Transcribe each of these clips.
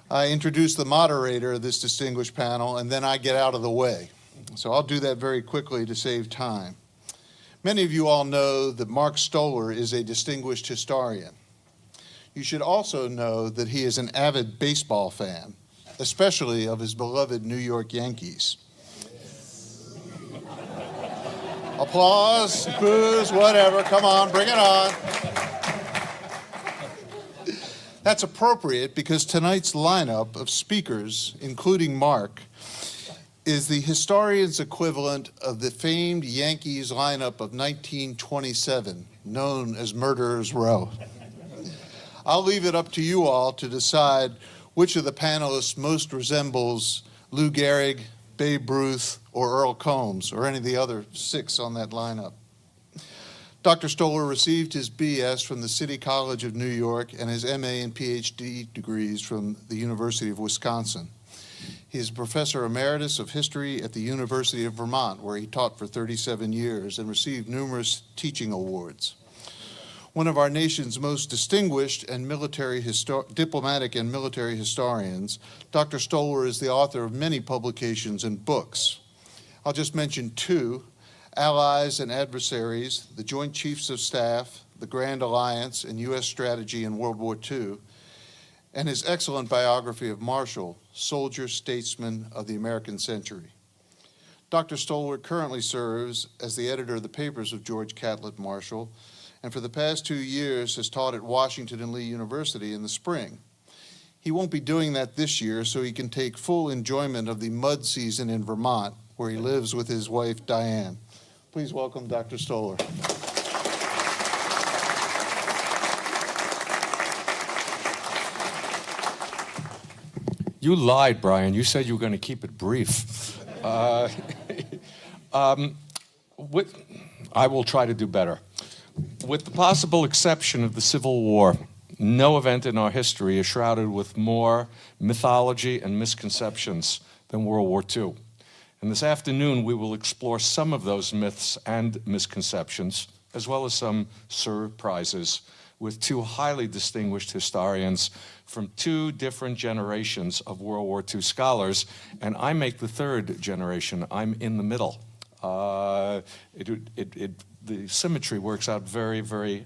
I introduce the moderator of this distinguished panel, and then I get out of the way. So I'll do that very quickly to save time. Many of you all know that Mark Stoller is a distinguished historian. You should also know that he is an avid baseball fan, especially of his beloved New York Yankees. Applause, boos, whatever, come on, bring it on. That's appropriate because tonight's lineup of speakers, including Mark, is the historian's equivalent of the famed Yankees lineup of 1927, known as Murderers Row. I'll leave it up to you all to decide which of the panelists most resembles Lou Gehrig, Babe Ruth, or Earl Combs, or any of the other 6 on that lineup. Dr. Stoller received his BS from the City College of New York and his MA and PhD degrees from the University of Wisconsin. He is Professor Emeritus of History at the University of Vermont, where he taught for 37 years and received numerous teaching awards. One of our nation's most distinguished and diplomatic and military historians, Dr. Stoller is the author of many publications and books. I'll just mention 2, Allies and Adversaries, The Joint Chiefs of Staff, The Grand Alliance, and U.S. Strategy in World War II, and his excellent biography of Marshall, Soldier, Statesman of the American Century. Dr. Stoller currently serves as the editor of the papers of George Catlett Marshall, and for the past 2 years has taught at Washington and Lee University in the spring. He won't be doing that this year, so he can take full enjoyment of the mud season in Vermont, where he lives with his wife, Diane. Please welcome Dr. Stoller. You lied, Brian. You said you were going to keep it brief. I will try to do better. With the possible exception of the Civil War, no event in our history is shrouded with more mythology and misconceptions than World War II. And this afternoon, we will explore some of those myths and misconceptions, as well as some surprises, with 2 highly distinguished historians from 2 different generations of World War II scholars, and I make the 3rd generation. I'm in the middle. The symmetry works out very, very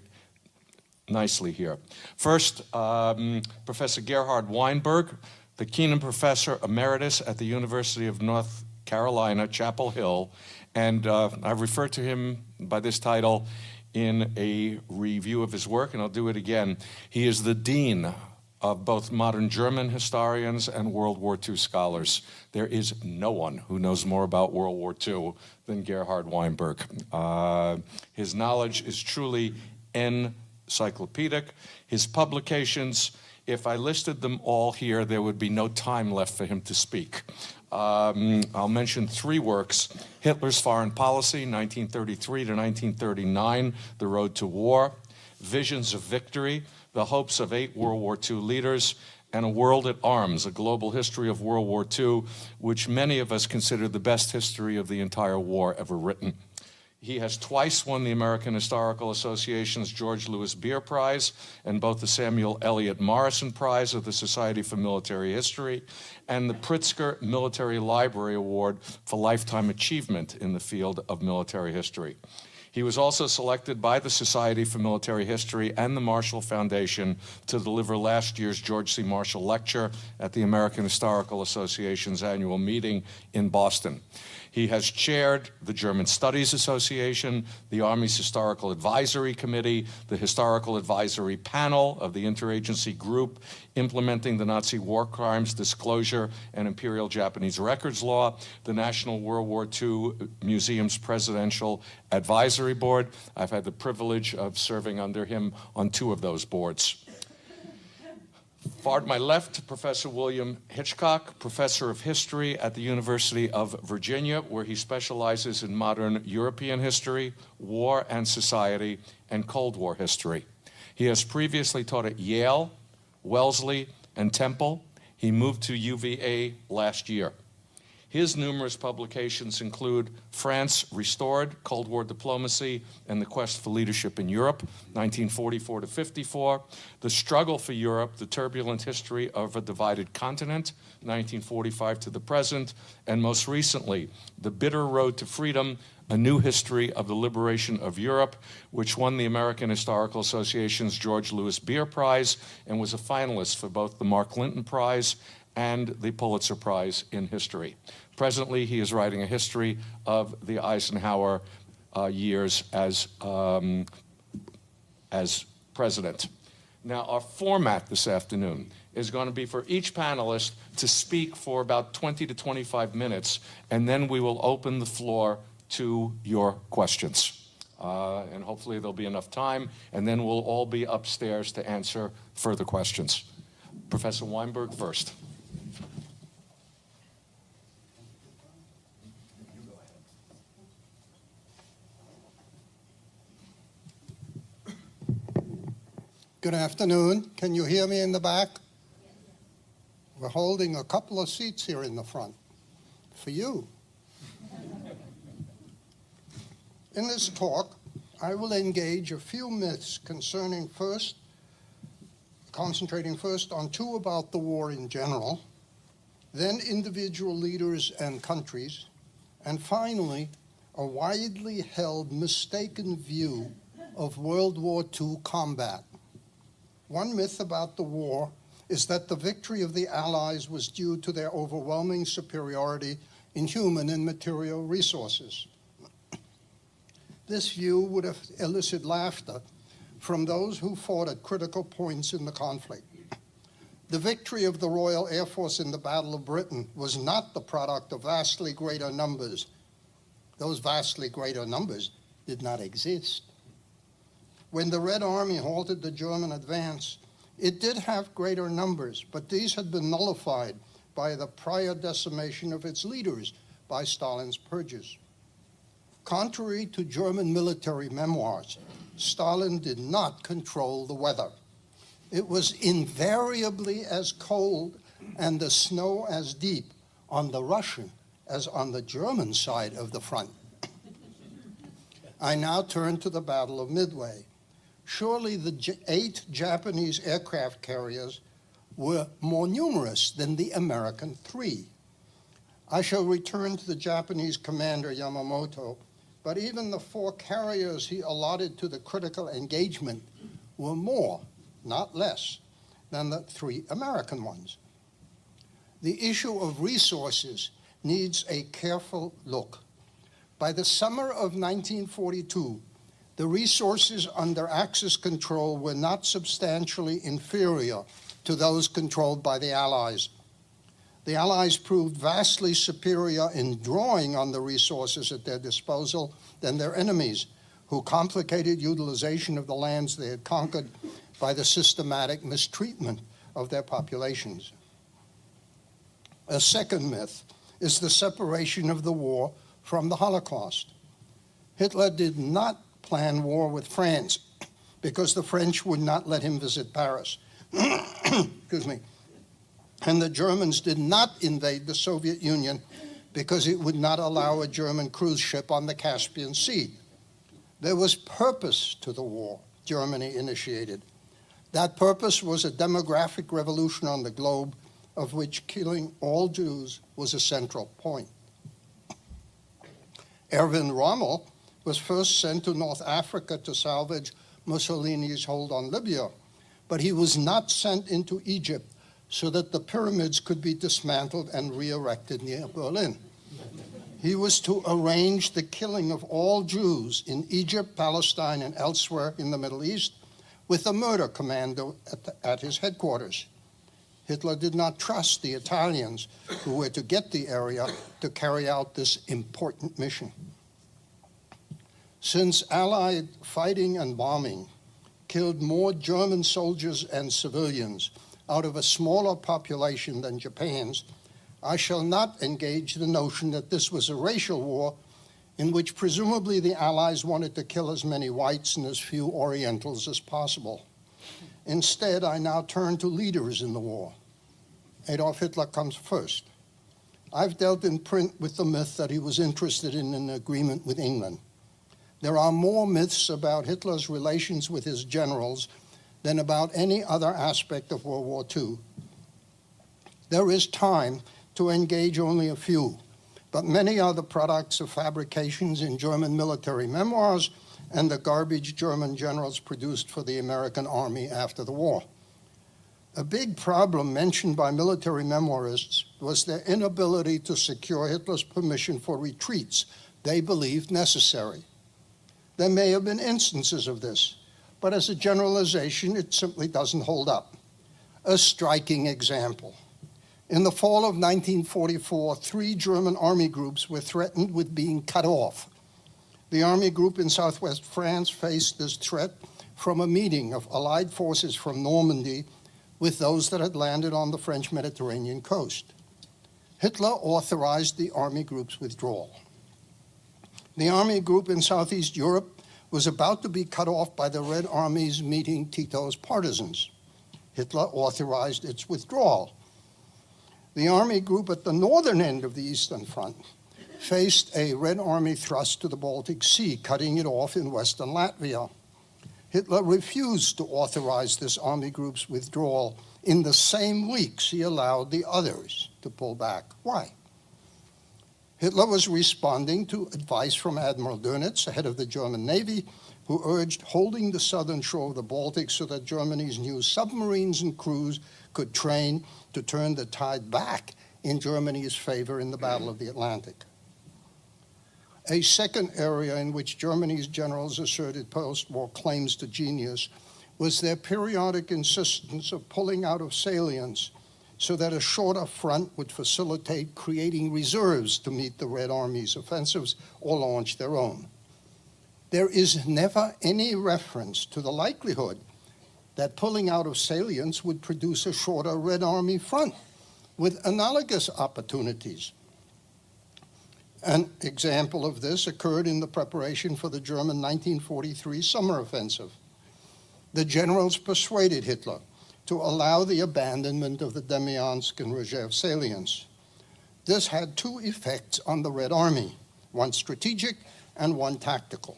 nicely here. First, Professor Gerhard Weinberg, the Keenan Professor Emeritus at the University of North Carolina, Chapel Hill, and I refer to him by this title in a review of his work, and I'll do it again. He is the dean of both modern German historians and World War II scholars. There is no one who knows more about World War II than Gerhard Weinberg. His knowledge is truly encyclopedic. His publications, if I listed them all here, there would be no time left for him to speak. I'll mention 3 works: Hitler's Foreign Policy, 1933 to 1939, The Road to War; Visions of Victory, The Hopes of 8 World War II Leaders; and A World at Arms, A Global History of World War II, which many of us consider the best history of the entire war ever written. He has twice won the American Historical Association's George Louis Beer Prize and both the Samuel Eliot Morrison Prize of the Society for Military History and the Pritzker Military Library Award for Lifetime Achievement in the field of military history. He was also selected by the Society for Military History and the Marshall Foundation to deliver last year's George C. Marshall Lecture at the American Historical Association's annual meeting in Boston. He has chaired the German Studies Association, the Army's Historical Advisory Committee, the Historical Advisory Panel of the Interagency Group Implementing the Nazi War Crimes Disclosure and Imperial Japanese Records Law, the National World War II Museum's Presidential Advisory Board. I've had the privilege of serving under him on 2 of those boards. Far to my left, Professor William Hitchcock, Professor of History at the University of Virginia, where he specializes in modern European history, war and society, and Cold War history. He has previously taught at Yale, Wellesley, and Temple. He moved to UVA last year. His numerous publications include France Restored, Cold War Diplomacy, and the Quest for Leadership in Europe, 1944 to 54, The Struggle for Europe, The Turbulent History of a Divided Continent, 1945 to the present, and most recently, The Bitter Road to Freedom, A New History of the Liberation of Europe, which won the American Historical Association's George Louis Beer Prize and was a finalist for both the Mark Linton Prize and the Pulitzer Prize in History. Presently, he is writing a history of the Eisenhower years as president. Now, our format this afternoon is going to be for each panelist to speak for about 20 to 25 minutes, and then we will open the floor to your questions. And hopefully there'll be enough time, and then we'll all be upstairs to answer further questions. Professor Weinberg first. Good afternoon. Can you hear me in the back? We're holding a couple of seats here in the front for you. In this talk, I will engage a few myths concerning concentrating first on two about the war in general, then individual leaders and countries, and finally, a widely held mistaken view of World War II combat. One myth about the war is that the victory of the Allies was due to their overwhelming superiority in human and material resources. This view would have elicited laughter from those who fought at critical points in the conflict. The victory of the Royal Air Force in the Battle of Britain was not the product of vastly greater numbers. Those vastly greater numbers did not exist. When the Red Army halted the German advance, it did have greater numbers, but these had been nullified by the prior decimation of its leaders by Stalin's purges. Contrary to German military memoirs, Stalin did not control the weather. It was invariably as cold and the snow as deep on the Russian as on the German side of the front. I now turn to the Battle of Midway. Surely the 8 Japanese aircraft carriers were more numerous than the American 3. I shall return to the Japanese commander Yamamoto, but even the 4 carriers he allotted to the critical engagement were more, not less, than the 3 American ones. The issue of resources needs a careful look. By the summer of 1942, the resources under Axis control were not substantially inferior to those controlled by the Allies. The Allies proved vastly superior in drawing on the resources at their disposal than their enemies, who complicated utilization of the lands they had conquered by the systematic mistreatment of their populations. A second myth is the separation of the war from the Holocaust. Hitler did not plan war with France because the French would not let him visit Paris. Excuse me. And the Germans did not invade the Soviet Union because it would not allow a German cruise ship on the Caspian Sea. There was purpose to the war Germany initiated. That purpose was a demographic revolution on the globe, of which killing all Jews was a central point. Erwin Rommel was first sent to North Africa to salvage Mussolini's hold on Libya, but he was not sent into Egypt so that the pyramids could be dismantled and re-erected near Berlin. He was to arrange the killing of all Jews in Egypt, Palestine, and elsewhere in the Middle East with a murder commando at his headquarters. Hitler did not trust the Italians, who were to get the area, to carry out this important mission. Since Allied fighting and bombing killed more German soldiers and civilians out of a smaller population than Japan's, I shall not engage the notion that this was a racial war in which presumably the Allies wanted to kill as many whites and as few Orientals as possible. Instead, I now turn to leaders in the war. Adolf Hitler comes first. I've dealt in print with the myth that he was interested in an agreement with England. There are more myths about Hitler's relations with his generals than about any other aspect of World War II. There is time to engage only a few, but many are the products of fabrications in German military memoirs and the garbage German generals produced for the American army after the war. A big problem mentioned by military memoirists was their inability to secure Hitler's permission for retreats they believed necessary. There may have been instances of this, but as a generalization, it simply doesn't hold up. A striking example. In the fall of 1944, 3 German army groups were threatened with being cut off. The army group in southwest France faced this threat from a meeting of Allied forces from Normandy with those that had landed on the French Mediterranean coast. Hitler authorized the army group's withdrawal. The army group in Southeast Europe was about to be cut off by the Red Army's meeting Tito's partisans. Hitler authorized its withdrawal. The army group at the northern end of the Eastern Front faced a Red Army thrust to the Baltic Sea, cutting it off in western Latvia. Hitler refused to authorize this army group's withdrawal in the same weeks he allowed the others to pull back. Why? Hitler was responding to advice from Admiral Dönitz, head of the German Navy, who urged holding the southern shore of the Baltic so that Germany's new submarines and crews could train to turn the tide back in Germany's favor in the Battle of the Atlantic. A second area in which Germany's generals asserted post-war claims to genius was their periodic insistence of pulling out of salients so that a shorter front would facilitate creating reserves to meet the Red Army's offensives or launch their own. There is never any reference to the likelihood that pulling out of salients would produce a shorter Red Army front with analogous opportunities. An example of this occurred in the preparation for the German 1943 summer offensive. The generals persuaded Hitler to allow the abandonment of the Demyansk and Rzhev salients. This had 2 effects on the Red Army, one strategic and one tactical.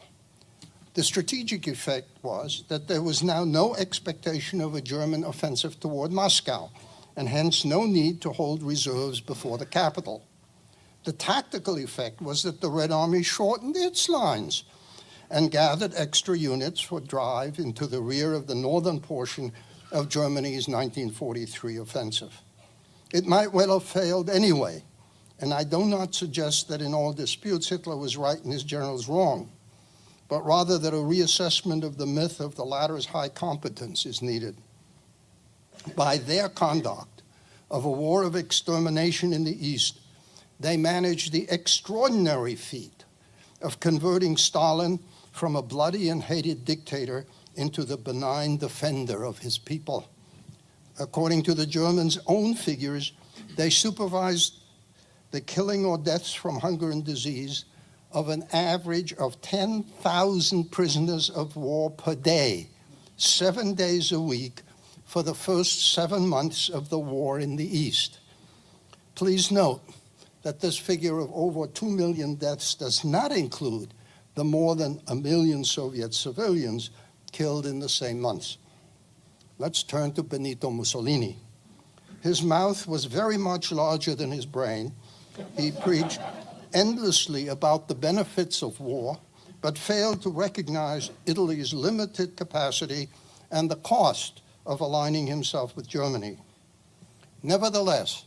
The strategic effect was that there was now no expectation of a German offensive toward Moscow, and hence no need to hold reserves before the capital. The tactical effect was that the Red Army shortened its lines and gathered extra units for drive into the rear of the northern portion of Germany's 1943 offensive. It might well have failed anyway, and I do not suggest that in all disputes Hitler was right and his generals wrong, but rather that a reassessment of the myth of the latter's high competence is needed. By their conduct of a war of extermination in the East, they managed the extraordinary feat of converting Stalin from a bloody and hated dictator into the benign defender of his people. According to the Germans' own figures, they supervised the killing or deaths from hunger and disease of an average of 10,000 prisoners of war per day, 7 days a week, for the first 7 months of the war in the East. Please note that this figure of over 2 million deaths does not include the more than 1 million Soviet civilians killed in the same months. Let's turn to Benito Mussolini. His mouth was very much larger than his brain. He preached endlessly about the benefits of war, but failed to recognize Italy's limited capacity and the cost of aligning himself with Germany. Nevertheless,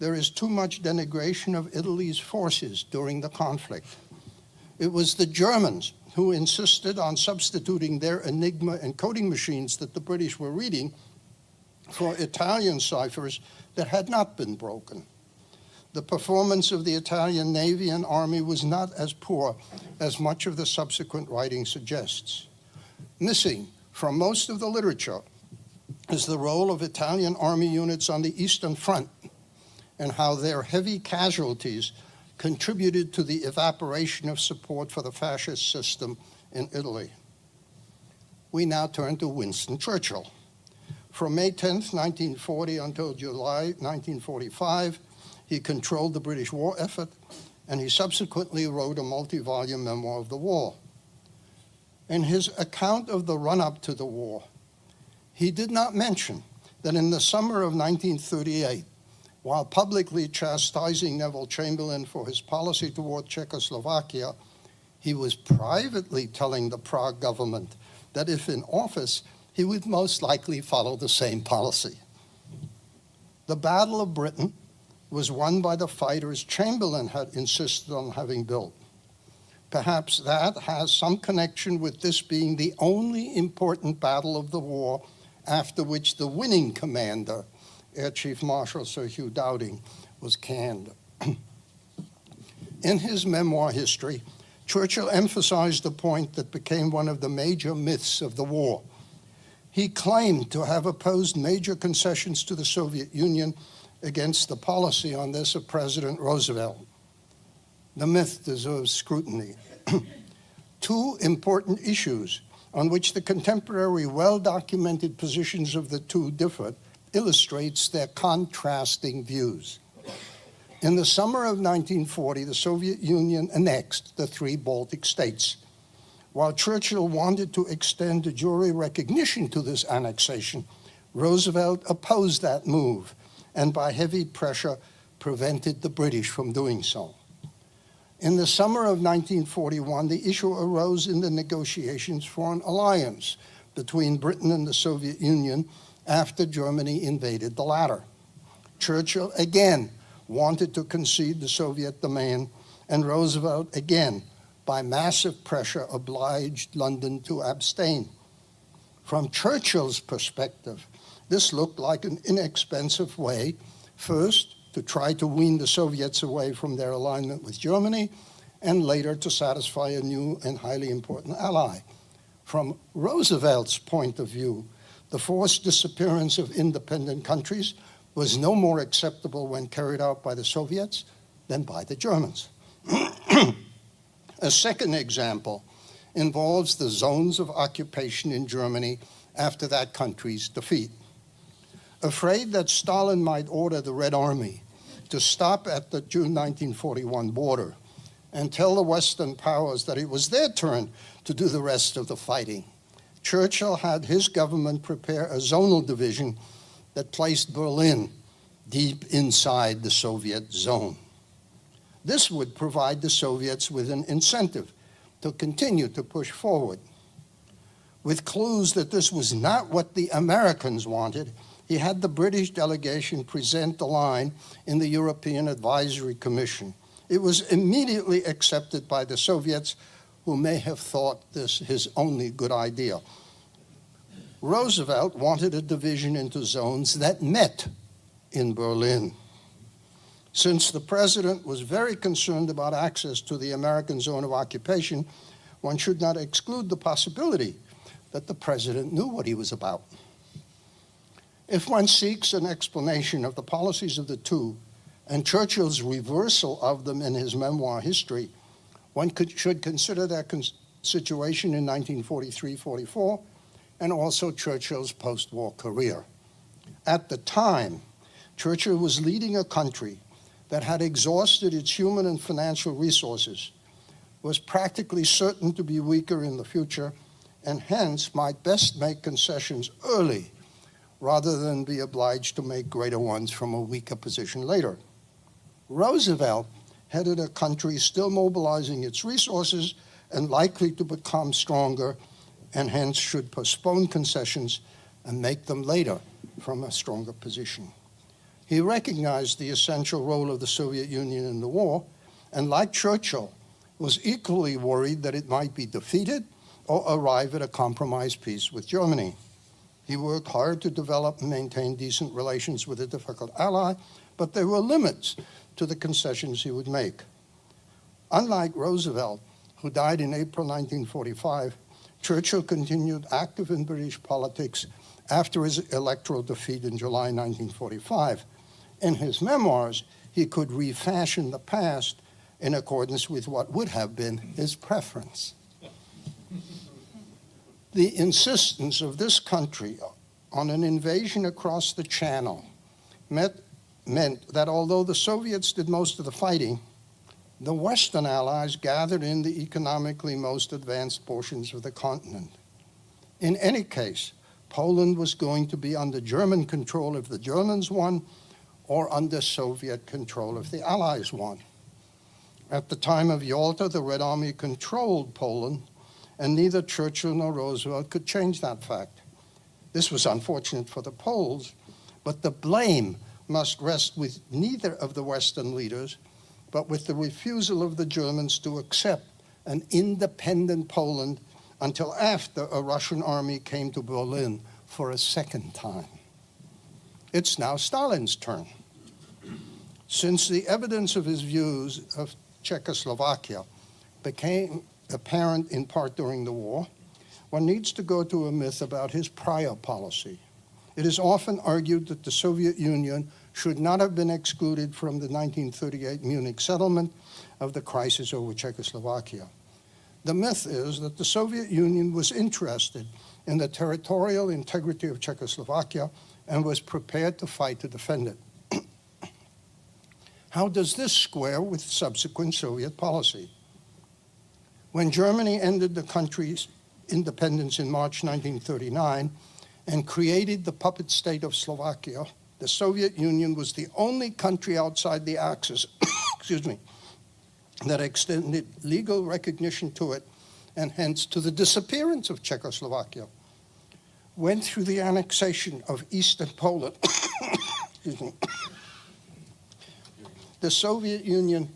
there is too much denigration of Italy's forces during the conflict. It was the Germans who insisted on substituting their Enigma encoding machines that the British were reading for Italian ciphers that had not been broken. The performance of the Italian Navy and Army was not as poor as much of the subsequent writing suggests. Missing from most of the literature is the role of Italian Army units on the Eastern Front and how their heavy casualties contributed to the evaporation of support for the fascist system in Italy. We now turn to Winston Churchill. From May 10, 1940 until July 1945, He controlled the British war effort, and he subsequently wrote a multi-volume memoir of the war. In his account of the run-up to the war, he did not mention that in the summer of 1938, while publicly chastising Neville Chamberlain for his policy toward Czechoslovakia, he was privately telling the Prague government that if in office, he would most likely follow the same policy. The Battle of Britain was won by the fighters Chamberlain had insisted on having built. Perhaps that has some connection with this being the only important battle of the war after which the winning commander, Air Chief Marshal Sir Hugh Dowding, was canned. In his memoir history, Churchill emphasized a point that became one of the major myths of the war. He claimed to have opposed major concessions to the Soviet Union against the policy on this of President Roosevelt. The myth deserves scrutiny. Two important issues on which the contemporary well-documented positions of the two differed illustrates their contrasting views. In the summer of 1940, the Soviet Union annexed the three Baltic states. While Churchill wanted to extend de jure recognition to this annexation, Roosevelt opposed that move and by heavy pressure prevented the British from doing so. In the summer of 1941, the issue arose in the negotiations for an alliance between Britain and the Soviet Union after Germany invaded the latter. Churchill again wanted to concede the Soviet demand, and Roosevelt again, by massive pressure, obliged London to abstain. From Churchill's perspective, this looked like an inexpensive way, first, to try to wean the Soviets away from their alignment with Germany, and later to satisfy a new and highly important ally. From Roosevelt's point of view, the forced disappearance of independent countries was no more acceptable when carried out by the Soviets than by the Germans. A second example involves the zones of occupation in Germany after that country's defeat. Afraid that Stalin might order the Red Army to stop at the June 1941 border and tell the Western powers that it was their turn to do the rest of the fighting, Churchill had his government prepare a zonal division that placed Berlin deep inside the Soviet zone. This would provide the Soviets with an incentive to continue to push forward. With clues that this was not what the Americans wanted, he had the British delegation present the line in the European Advisory Commission. It was immediately accepted by the Soviets, who may have thought this his only good idea. Roosevelt wanted a division into zones that met in Berlin. Since the president was very concerned about access to the American zone of occupation, one should not exclude the possibility that the president knew what he was about. If one seeks an explanation of the policies of the two and Churchill's reversal of them in his memoir history, one should consider their situation in 1943-44 and also Churchill's post-war career. At the time, Churchill was leading a country that had exhausted its human and financial resources, was practically certain to be weaker in the future, and hence might best make concessions early rather than be obliged to make greater ones from a weaker position later. Roosevelt headed a country still mobilizing its resources and likely to become stronger, and hence should postpone concessions and make them later from a stronger position. He recognized the essential role of the Soviet Union in the war, and like Churchill, was equally worried that it might be defeated or arrive at a compromise peace with Germany. He worked hard to develop and maintain decent relations with a difficult ally, but there were limits to the concessions he would make. Unlike Roosevelt, who died in April 1945, Churchill continued active in British politics after his electoral defeat in July 1945. In his memoirs, he could refashion the past in accordance with what would have been his preference. The insistence of this country on an invasion across the Channel met meant that although the Soviets did most of the fighting, the Western Allies gathered in the economically most advanced portions of the continent. In any case, Poland was going to be under German control if the Germans won, or under Soviet control if the Allies won. At the time of Yalta, the Red Army controlled Poland, and neither Churchill nor Roosevelt could change that fact. This was unfortunate for the Poles, but the blame must rest with neither of the Western leaders, but with the refusal of the Germans to accept an independent Poland until after a Russian army came to Berlin for a second time. It's now Stalin's turn. Since the evidence of his views of Czechoslovakia became apparent in part during the war, one needs to go to a myth about his prior policy. It is often argued that the Soviet Union should not have been excluded from the 1938 Munich settlement of the crisis over Czechoslovakia. The myth is that the Soviet Union was interested in the territorial integrity of Czechoslovakia and was prepared to fight to defend it. How does this square with subsequent Soviet policy? When Germany ended the country's independence in March 1939 and created the puppet state of Slovakia, the Soviet Union was the only country outside the Axis that extended legal recognition to it, and hence to the disappearance of Czechoslovakia. When through the annexation of Eastern Poland, the Soviet Union,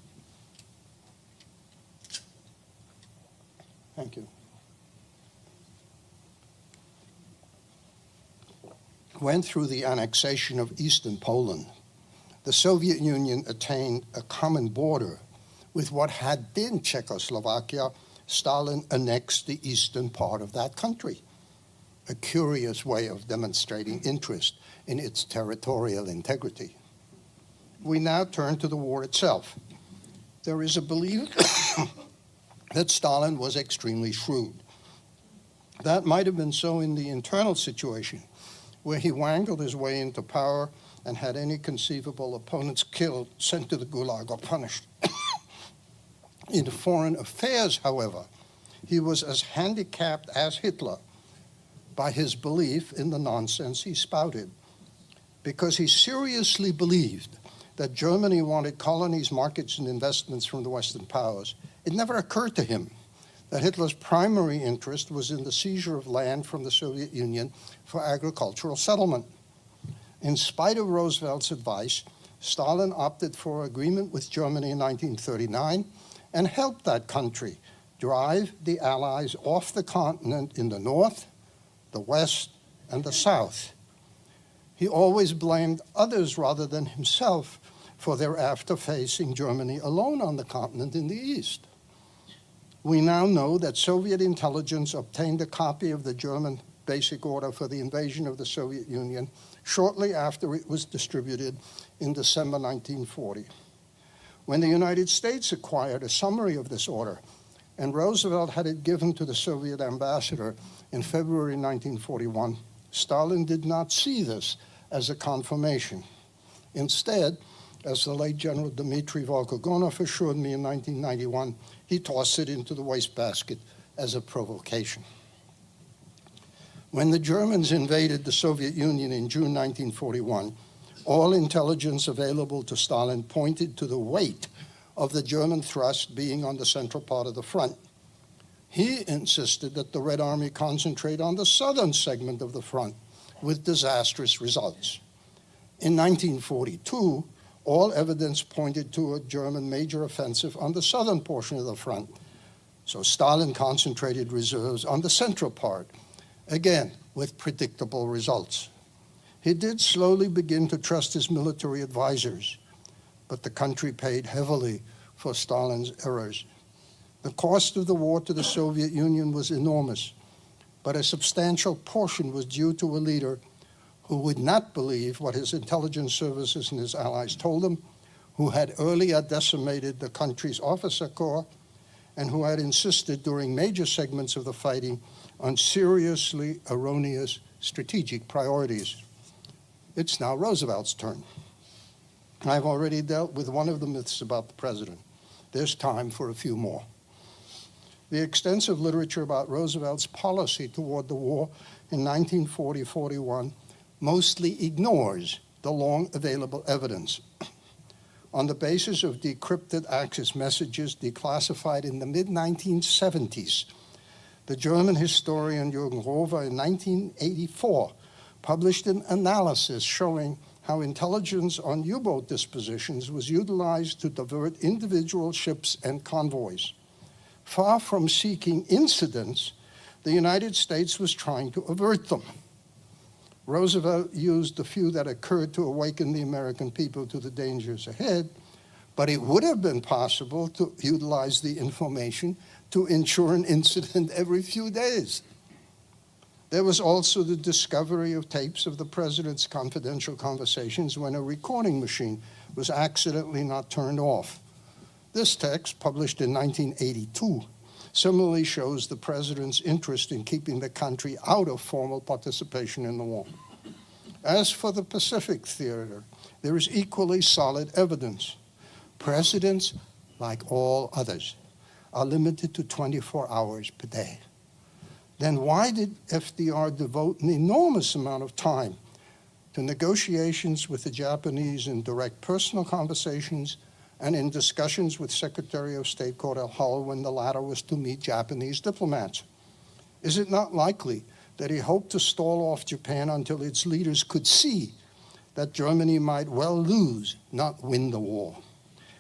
thank you. When through the annexation of Eastern Poland, the Soviet Union attained a common border with what had been Czechoslovakia, Stalin annexed the eastern part of that country. A curious way of demonstrating interest in its territorial integrity. We now turn to the war itself. There is a belief that Stalin was extremely shrewd. That might have been so in the internal situation, where he wangled his way into power and had any conceivable opponents killed, sent to the Gulag, or punished. In foreign affairs, however, he was as handicapped as Hitler by his belief in the nonsense he spouted, because he seriously believed that Germany wanted colonies, markets, and investments from the Western powers. It never occurred to him that Hitler's primary interest was in the seizure of land from the Soviet Union for agricultural settlement. In spite of Roosevelt's advice, Stalin opted for agreement with Germany in 1939 and helped that country drive the Allies off the continent in the north, the west, and the south. He always blamed others rather than himself for thereafter facing Germany alone on the continent in the east. We now know that Soviet intelligence obtained a copy of the German basic order for the invasion of the Soviet Union shortly after it was distributed in December 1940. When the United States acquired a summary of this order, and Roosevelt had it given to the Soviet ambassador in February 1941, Stalin did not see this as a confirmation. Instead, as the late General Dmitry Volkogonov assured me in 1991, he tossed it into the wastebasket as a provocation. When the Germans invaded the Soviet Union in June 1941, all intelligence available to Stalin pointed to the weight of the German thrust being on the central part of the front. He insisted that the Red Army concentrate on the southern segment of the front, with disastrous results. In 1942, all evidence pointed to a German major offensive on the southern portion of the front. So Stalin concentrated reserves on the central part, again, with predictable results. He did slowly begin to trust his military advisors, but the country paid heavily for Stalin's errors. The cost of the war to the Soviet Union was enormous, but a substantial portion was due to a leader who would not believe what his intelligence services and his allies told him, who had earlier decimated the country's officer corps, and who had insisted during major segments of the fighting on seriously erroneous strategic priorities. It's now Roosevelt's turn. I've already dealt with one of the myths about the president. There's time for a few more. The extensive literature about Roosevelt's policy toward the war in 1940-41 mostly ignores the long available evidence. On the basis of decrypted Axis messages declassified in the mid-1970s, the German historian Jürgen Rover in 1984 published an analysis showing how intelligence on U-boat dispositions was utilized to divert individual ships and convoys. Far from seeking incidents, the United States was trying to avert them. Roosevelt used the few that occurred to awaken the American people to the dangers ahead, but it would have been possible to utilize the information to ensure an incident every few days. There was also the discovery of tapes of the president's confidential conversations when a recording machine was accidentally not turned off. This text, published in 1982, similarly shows the president's interest in keeping the country out of formal participation in the war. As for the Pacific theater, there is equally solid evidence. Presidents, like all others, are limited to 24 hours per day. Then why did FDR devote an enormous amount of time to negotiations with the Japanese in direct personal conversations and in discussions with Secretary of State Cordell Hull when the latter was to meet Japanese diplomats? Is it not likely that he hoped to stall off Japan until its leaders could see that Germany might well lose, not win the war?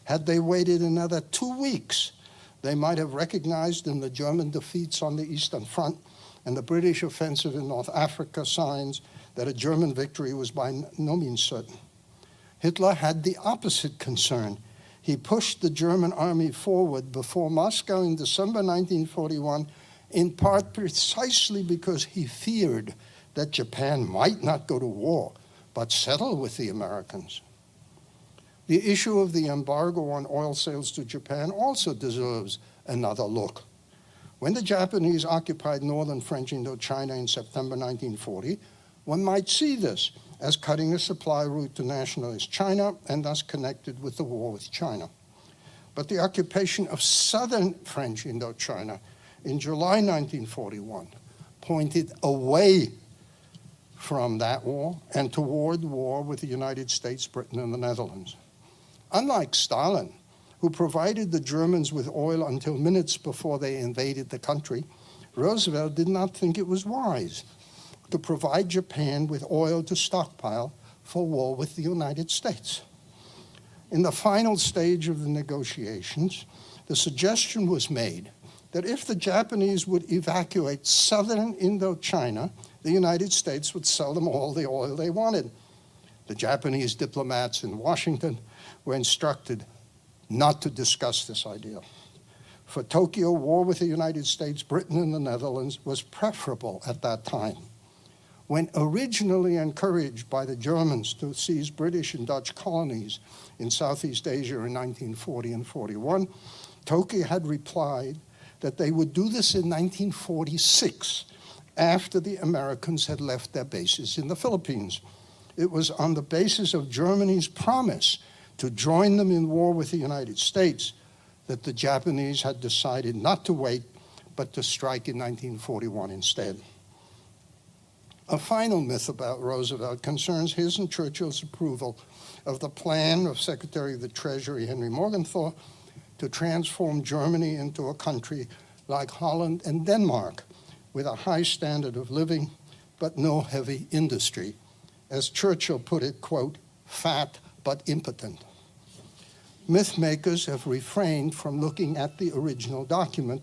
Had they waited another 2 weeks, they might have recognized in the German defeats on the Eastern Front and the British offensive in North Africa signs that a German victory was by no means certain. Hitler had the opposite concern. He pushed the German army forward before Moscow in December 1941, in part precisely because he feared that Japan might not go to war, but settle with the Americans. The issue of the embargo on oil sales to Japan also deserves another look. When the Japanese occupied northern French Indochina in September 1940, one might see this as cutting a supply route to nationalist China and thus connected with the war with China. But the occupation of southern French Indochina in July 1941 pointed away from that war and toward war with the United States, Britain, and the Netherlands. Unlike Stalin, who provided the Germans with oil until minutes before they invaded the country, Roosevelt did not think it was wise to provide Japan with oil to stockpile for war with the United States. In the final stage of the negotiations, the suggestion was made that if the Japanese would evacuate southern Indochina, the United States would sell them all the oil they wanted. The Japanese diplomats in Washington were instructed not to discuss this idea. For Tokyo, war with the United States, Britain, and the Netherlands was preferable at that time. When originally encouraged by the Germans to seize British and Dutch colonies in Southeast Asia in 1940 and 41, Tokyo had replied that they would do this in 1946, after the Americans had left their bases in the Philippines. It was on the basis of Germany's promise to join them in war with the United States that the Japanese had decided not to wait, but to strike in 1941 instead. A final myth about Roosevelt concerns his and Churchill's approval of the plan of Secretary of the Treasury Henry Morgenthau to transform Germany into a country like Holland and Denmark, with a high standard of living, but no heavy industry. As Churchill put it, quote, fat but impotent. Myth makers have refrained from looking at the original document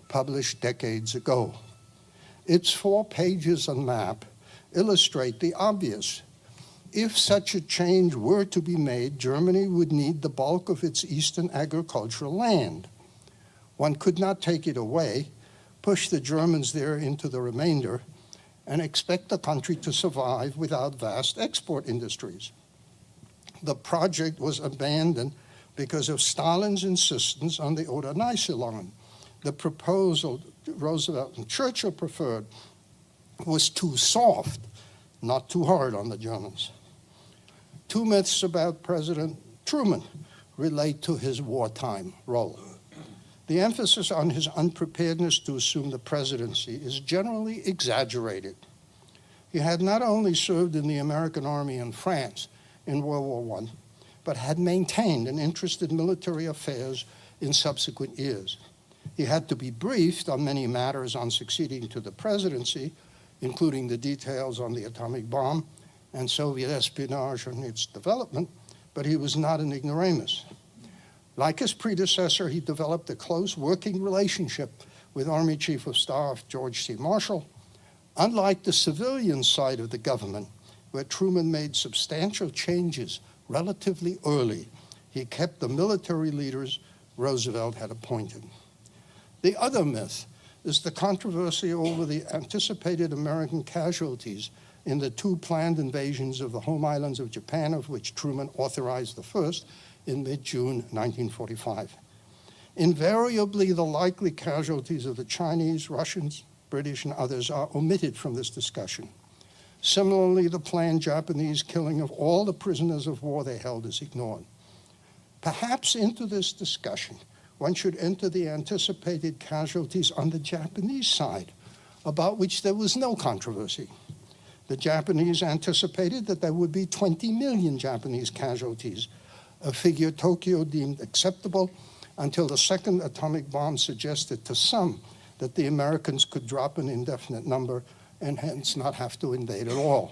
published decades ago. Its 4 pages and map illustrate the obvious. If such a change were to be made, Germany would need the bulk of its eastern agricultural land. One could not take it away, push the Germans there into the remainder, and expect the country to survive without vast export industries. The project was abandoned because of Stalin's insistence on the Oder-Neisse line. The proposal Roosevelt and Churchill preferred was too soft, not too hard on the Germans. 2 myths about President Truman relate to his wartime role. The emphasis on his unpreparedness to assume the presidency is generally exaggerated. He had not only served in the American Army in France in World War I, but had maintained an interest in military affairs in subsequent years. He had to be briefed on many matters on succeeding to the presidency, including the details on the atomic bomb and Soviet espionage and its development, but he was not an ignoramus. Like his predecessor, he developed a close working relationship with Army Chief of Staff George C. Marshall. Unlike the civilian side of the government, where Truman made substantial changes relatively early, he kept the military leaders Roosevelt had appointed. The other myth is the controversy over the anticipated American casualties in the two planned invasions of the home islands of Japan, of which Truman authorized the first in mid-June 1945. Invariably, the likely casualties of the Chinese, Russians, British, and others are omitted from this discussion. Similarly, the planned Japanese killing of all the prisoners of war they held is ignored. Perhaps into this discussion, one should enter the anticipated casualties on the Japanese side, about which there was no controversy. The Japanese anticipated that there would be 20 million Japanese casualties, a figure Tokyo deemed acceptable until the second atomic bomb suggested to some that the Americans could drop an indefinite number and hence not have to invade at all.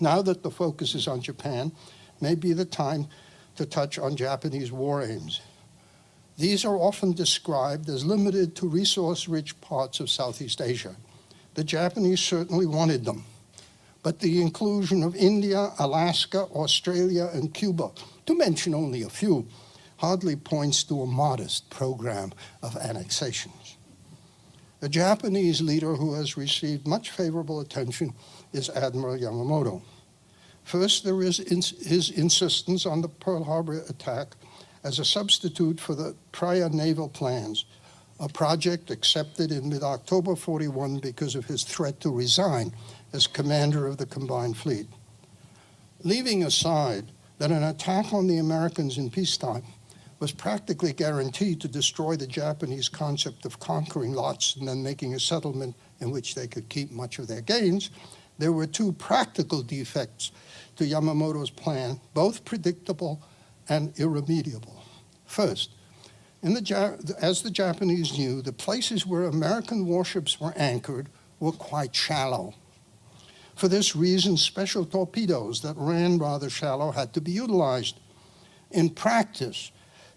Now that the focus is on Japan, may be the time to touch on Japanese war aims. These are often described as limited to resource-rich parts of Southeast Asia. The Japanese certainly wanted them, but the inclusion of India, Alaska, Australia, and Cuba, to mention only a few, hardly points to a modest program of annexations. A Japanese leader who has received much favorable attention is Admiral Yamamoto. First, there is his insistence on the Pearl Harbor attack as a substitute for the prior naval plans, a project accepted in mid-October 41 because of his threat to resign as commander of the combined fleet. Leaving aside that an attack on the Americans in peacetime was practically guaranteed to destroy the Japanese concept of conquering lots and then making a settlement in which they could keep much of their gains, there were two practical defects to Yamamoto's plan, both predictable and irremediable. First, as the Japanese knew, the places where American warships were anchored were quite shallow. For this reason, special torpedoes that ran rather shallow had to be utilized. In practice,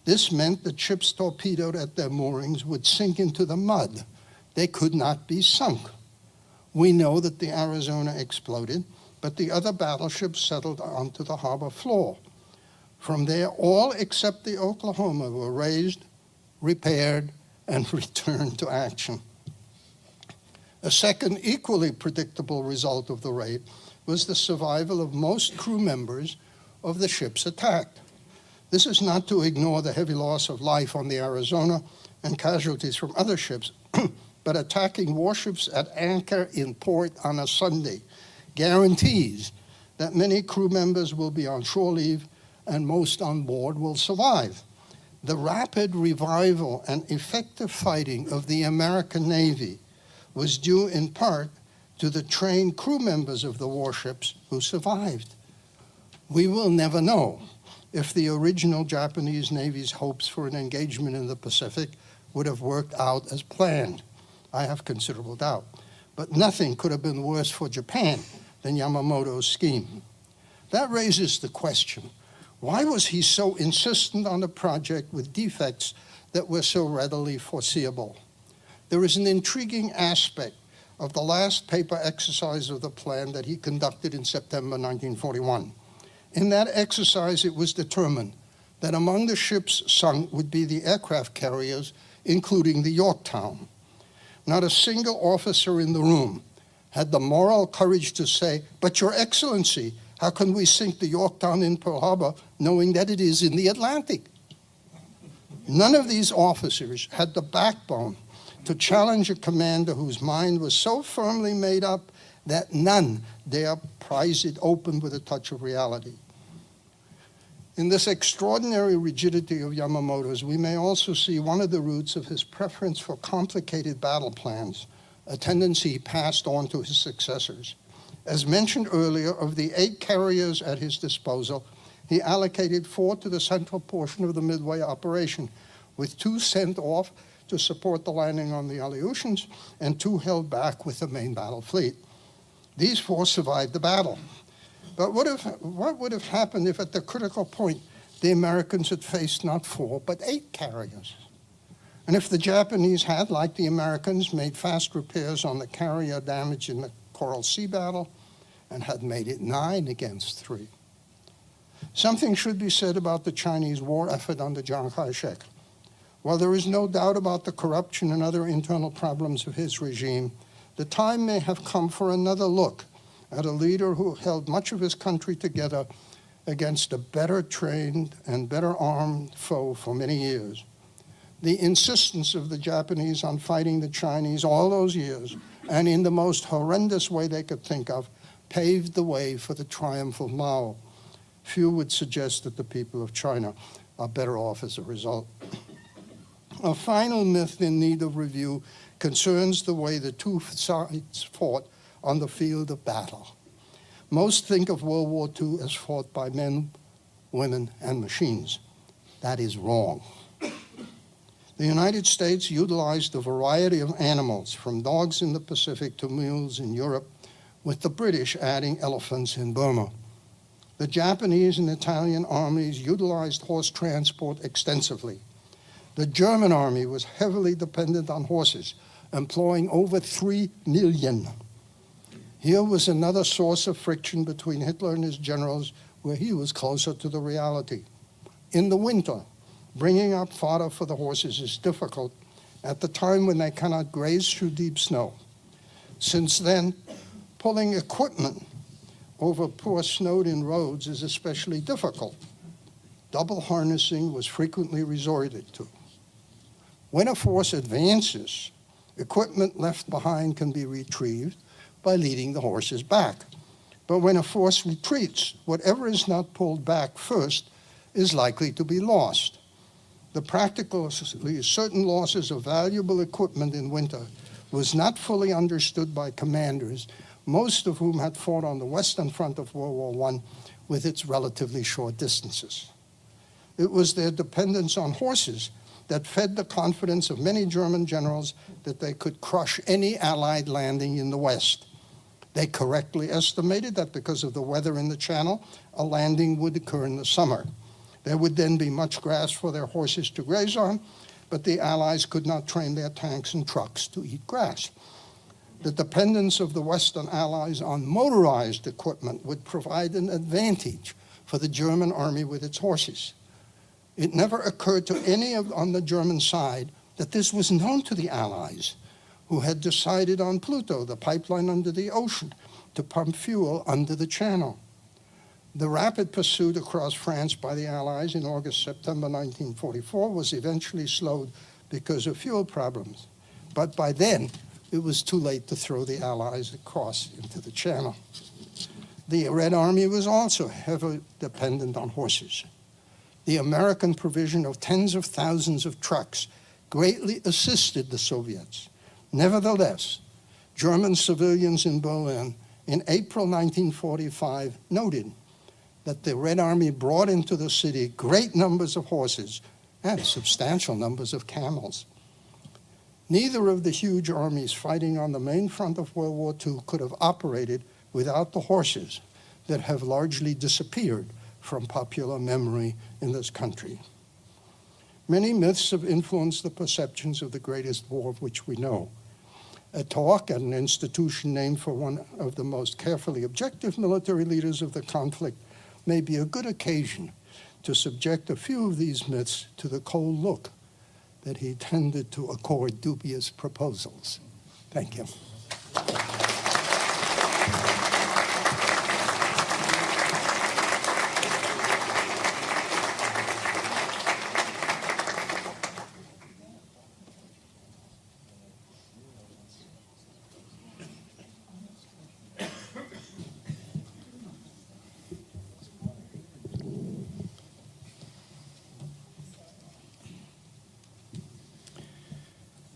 this meant that ships torpedoed at their moorings would sink into the mud. They could not be sunk. We know that the Arizona exploded, but the other battleships settled onto the harbor floor. From there, all except the Oklahoma were raised, repaired, and returned to action. A second equally predictable result of the raid was the survival of most crew members of the ships attacked. This is not to ignore the heavy loss of life on the Arizona and casualties from other ships, but attacking warships at anchor in port on a Sunday guarantees that many crew members will be on shore leave and most on board will survive. The rapid revival and effective fighting of the American Navy was due in part to the trained crew members of the warships who survived. We will never know if the original Japanese Navy's hopes for an engagement in the Pacific would have worked out as planned. I have considerable doubt. But nothing could have been worse for Japan than Yamamoto's scheme. That raises the question, why was he so insistent on a project with defects that were so readily foreseeable? There is an intriguing aspect of the last paper exercise of the plan that he conducted in September 1941. In that exercise, it was determined that among the ships sunk would be the aircraft carriers, including the Yorktown. Not a single officer in the room had the moral courage to say, "But Your Excellency, how can we sink the Yorktown in Pearl Harbor knowing that it is in the Atlantic?" None of these officers had the backbone to challenge a commander whose mind was so firmly made up that none dare prise it open with a touch of reality. In this extraordinary rigidity of Yamamoto's, we may also see one of the roots of his preference for complicated battle plans, a tendency he passed on to his successors. As mentioned earlier, of the 8 carriers at his disposal, he allocated 4 to the central portion of the Midway operation, with 2 sent off to support the landing on the Aleutians and 2 held back with the main battle fleet. These 4 survived the battle. But what would have happened if at the critical point the Americans had faced not 4 but 8 carriers? And if the Japanese had, like the Americans, made fast repairs on the carrier damage in the Coral Sea battle and had made it 9 against 3? Something should be said about the Chinese war effort under Chiang Kai-shek. While there is no doubt about the corruption and other internal problems of his regime, the time may have come for another look at a leader who held much of his country together against a better trained and better armed foe for many years. The insistence of the Japanese on fighting the Chinese all those years, and in the most horrendous way they could think of, paved the way for the triumph of Mao. Few would suggest that the people of China are better off as a result. A final myth in need of review concerns the way the 2 sides fought on the field of battle. Most think of World War II as fought by men, women, and machines. That is wrong. The United States utilized a variety of animals, from dogs in the Pacific to mules in Europe, with the British adding elephants in Burma. The Japanese and Italian armies utilized horse transport extensively. The German army was heavily dependent on horses, employing over 3 million. Here was another source of friction between Hitler and his generals, where he was closer to the reality. In the winter, bringing up fodder for the horses is difficult at the time when they cannot graze through deep snow. Since then, pulling equipment over poor snowed-in roads is especially difficult. Double harnessing was frequently resorted to. When a force advances, equipment left behind can be retrieved by leading the horses back. But when a force retreats, whatever is not pulled back first is likely to be lost. The practically certain losses of valuable equipment in winter was not fully understood by commanders, most of whom had fought on the Western Front of World War I with its relatively short distances. It was their dependence on horses that fed the confidence of many German generals that they could crush any Allied landing in the West. They correctly estimated that because of the weather in the Channel, a landing would occur in the summer. There would then be much grass for their horses to graze on, but the Allies could not train their tanks and trucks to eat grass. The dependence of the Western Allies on motorized equipment would provide an advantage for the German army with its horses. It never occurred to any on the German side that this was known to the Allies, who had decided on Pluto, the pipeline under the ocean, to pump fuel under the Channel. The rapid pursuit across France by the Allies in August-September 1944 was eventually slowed because of fuel problems. But by then, it was too late to throw the Allies across into the Channel. The Red Army was also heavily dependent on horses. The American provision of tens of thousands of trucks greatly assisted the Soviets. Nevertheless, German civilians in Berlin in April 1945 noted that the Red Army brought into the city great numbers of horses and substantial numbers of camels. Neither of the huge armies fighting on the main front of World War II could have operated without the horses that have largely disappeared from popular memory in this country. Many myths have influenced the perceptions of the greatest war of which we know. A talk at an institution named for one of the most carefully objective military leaders of the conflict may be a good occasion to subject a few of these myths to the cold look that he tended to accord dubious proposals. Thank you.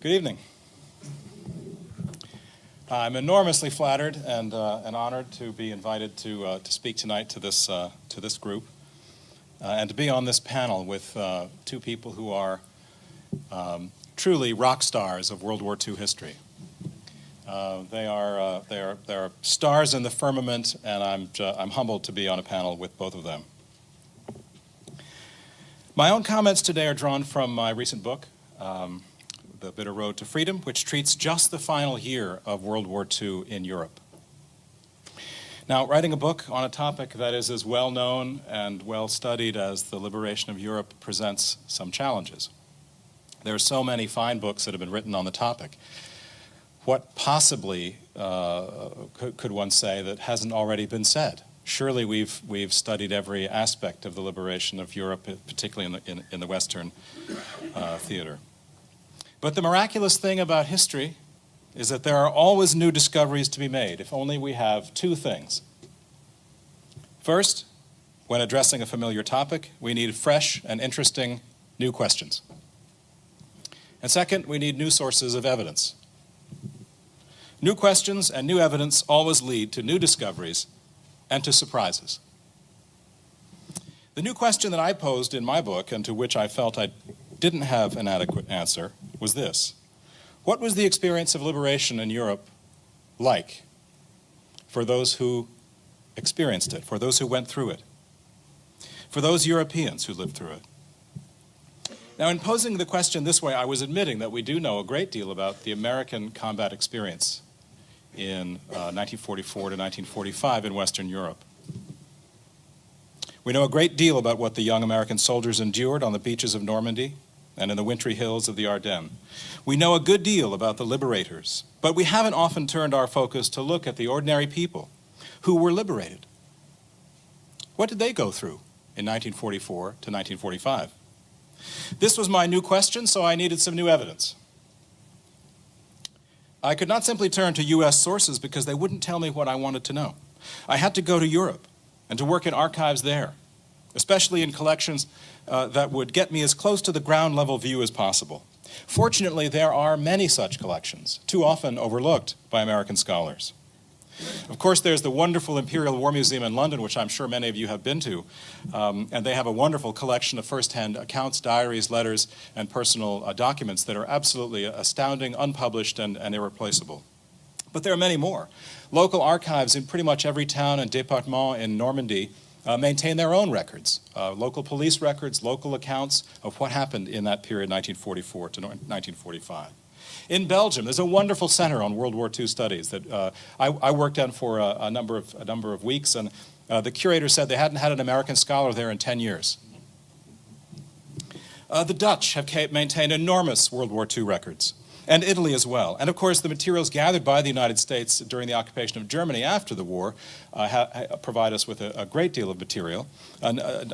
Good evening. I'm enormously flattered and honored to be invited to speak tonight to this group and to be on this panel with two people who are truly rock stars of World War II history. They are stars in the firmament, and I'm humbled to be on a panel with both of them. My own comments today are drawn from my recent book, The Bitter Road to Freedom, which treats just the final year of World War II in Europe. Now, writing a book on a topic that is as well known and well studied as the liberation of Europe presents some challenges. There are so many fine books that have been written on the topic. What possibly could one say that hasn't already been said? Surely we've studied every aspect of the liberation of Europe, particularly in the Western theater. But the miraculous thing about history is that there are always new discoveries to be made, if only we have two things. First, when addressing a familiar topic, we need fresh and interesting new questions. And second, we need new sources of evidence. New questions and new evidence always lead to new discoveries and to surprises. The new question that I posed in my book, and to which I felt I didn't have an adequate answer, was this: what was the experience of liberation in Europe like for those who experienced it, for those who went through it, for those Europeans who lived through it? Now, in posing the question this way, I was admitting that we do know a great deal about the American combat experience in 1944 to 1945 in Western Europe. We know a great deal about what the young American soldiers endured on the beaches of Normandy and in the wintry hills of the Ardennes. We know a good deal about the liberators, but we haven't often turned our focus to look at the ordinary people who were liberated. What did they go through in 1944 to 1945? This was my new question, so I needed some new evidence. I could not simply turn to U.S. sources because they wouldn't tell me what I wanted to know. I had to go to Europe and to work in archives there, especially in collections that would get me as close to the ground level view as possible. Fortunately, there are many such collections, too often overlooked by American scholars. Of course, there's the wonderful Imperial War Museum in London, which I'm sure many of you have been to, and they have a wonderful collection of first-hand accounts, diaries, letters, and personal documents that are absolutely astounding, unpublished, and irreplaceable. But there are many more. Local archives in pretty much every town and département in Normandy maintain their own records, local police records, local accounts of what happened in that period, 1944 to 1945. In Belgium, there's a wonderful center on World War II studies that I worked on for a number of weeks, and the curator said they hadn't had an American scholar there in 10 years. The Dutch have maintained enormous World War II records, and Italy as well. And of course, the materials gathered by the United States during the occupation of Germany after the war provide us with a great deal of material,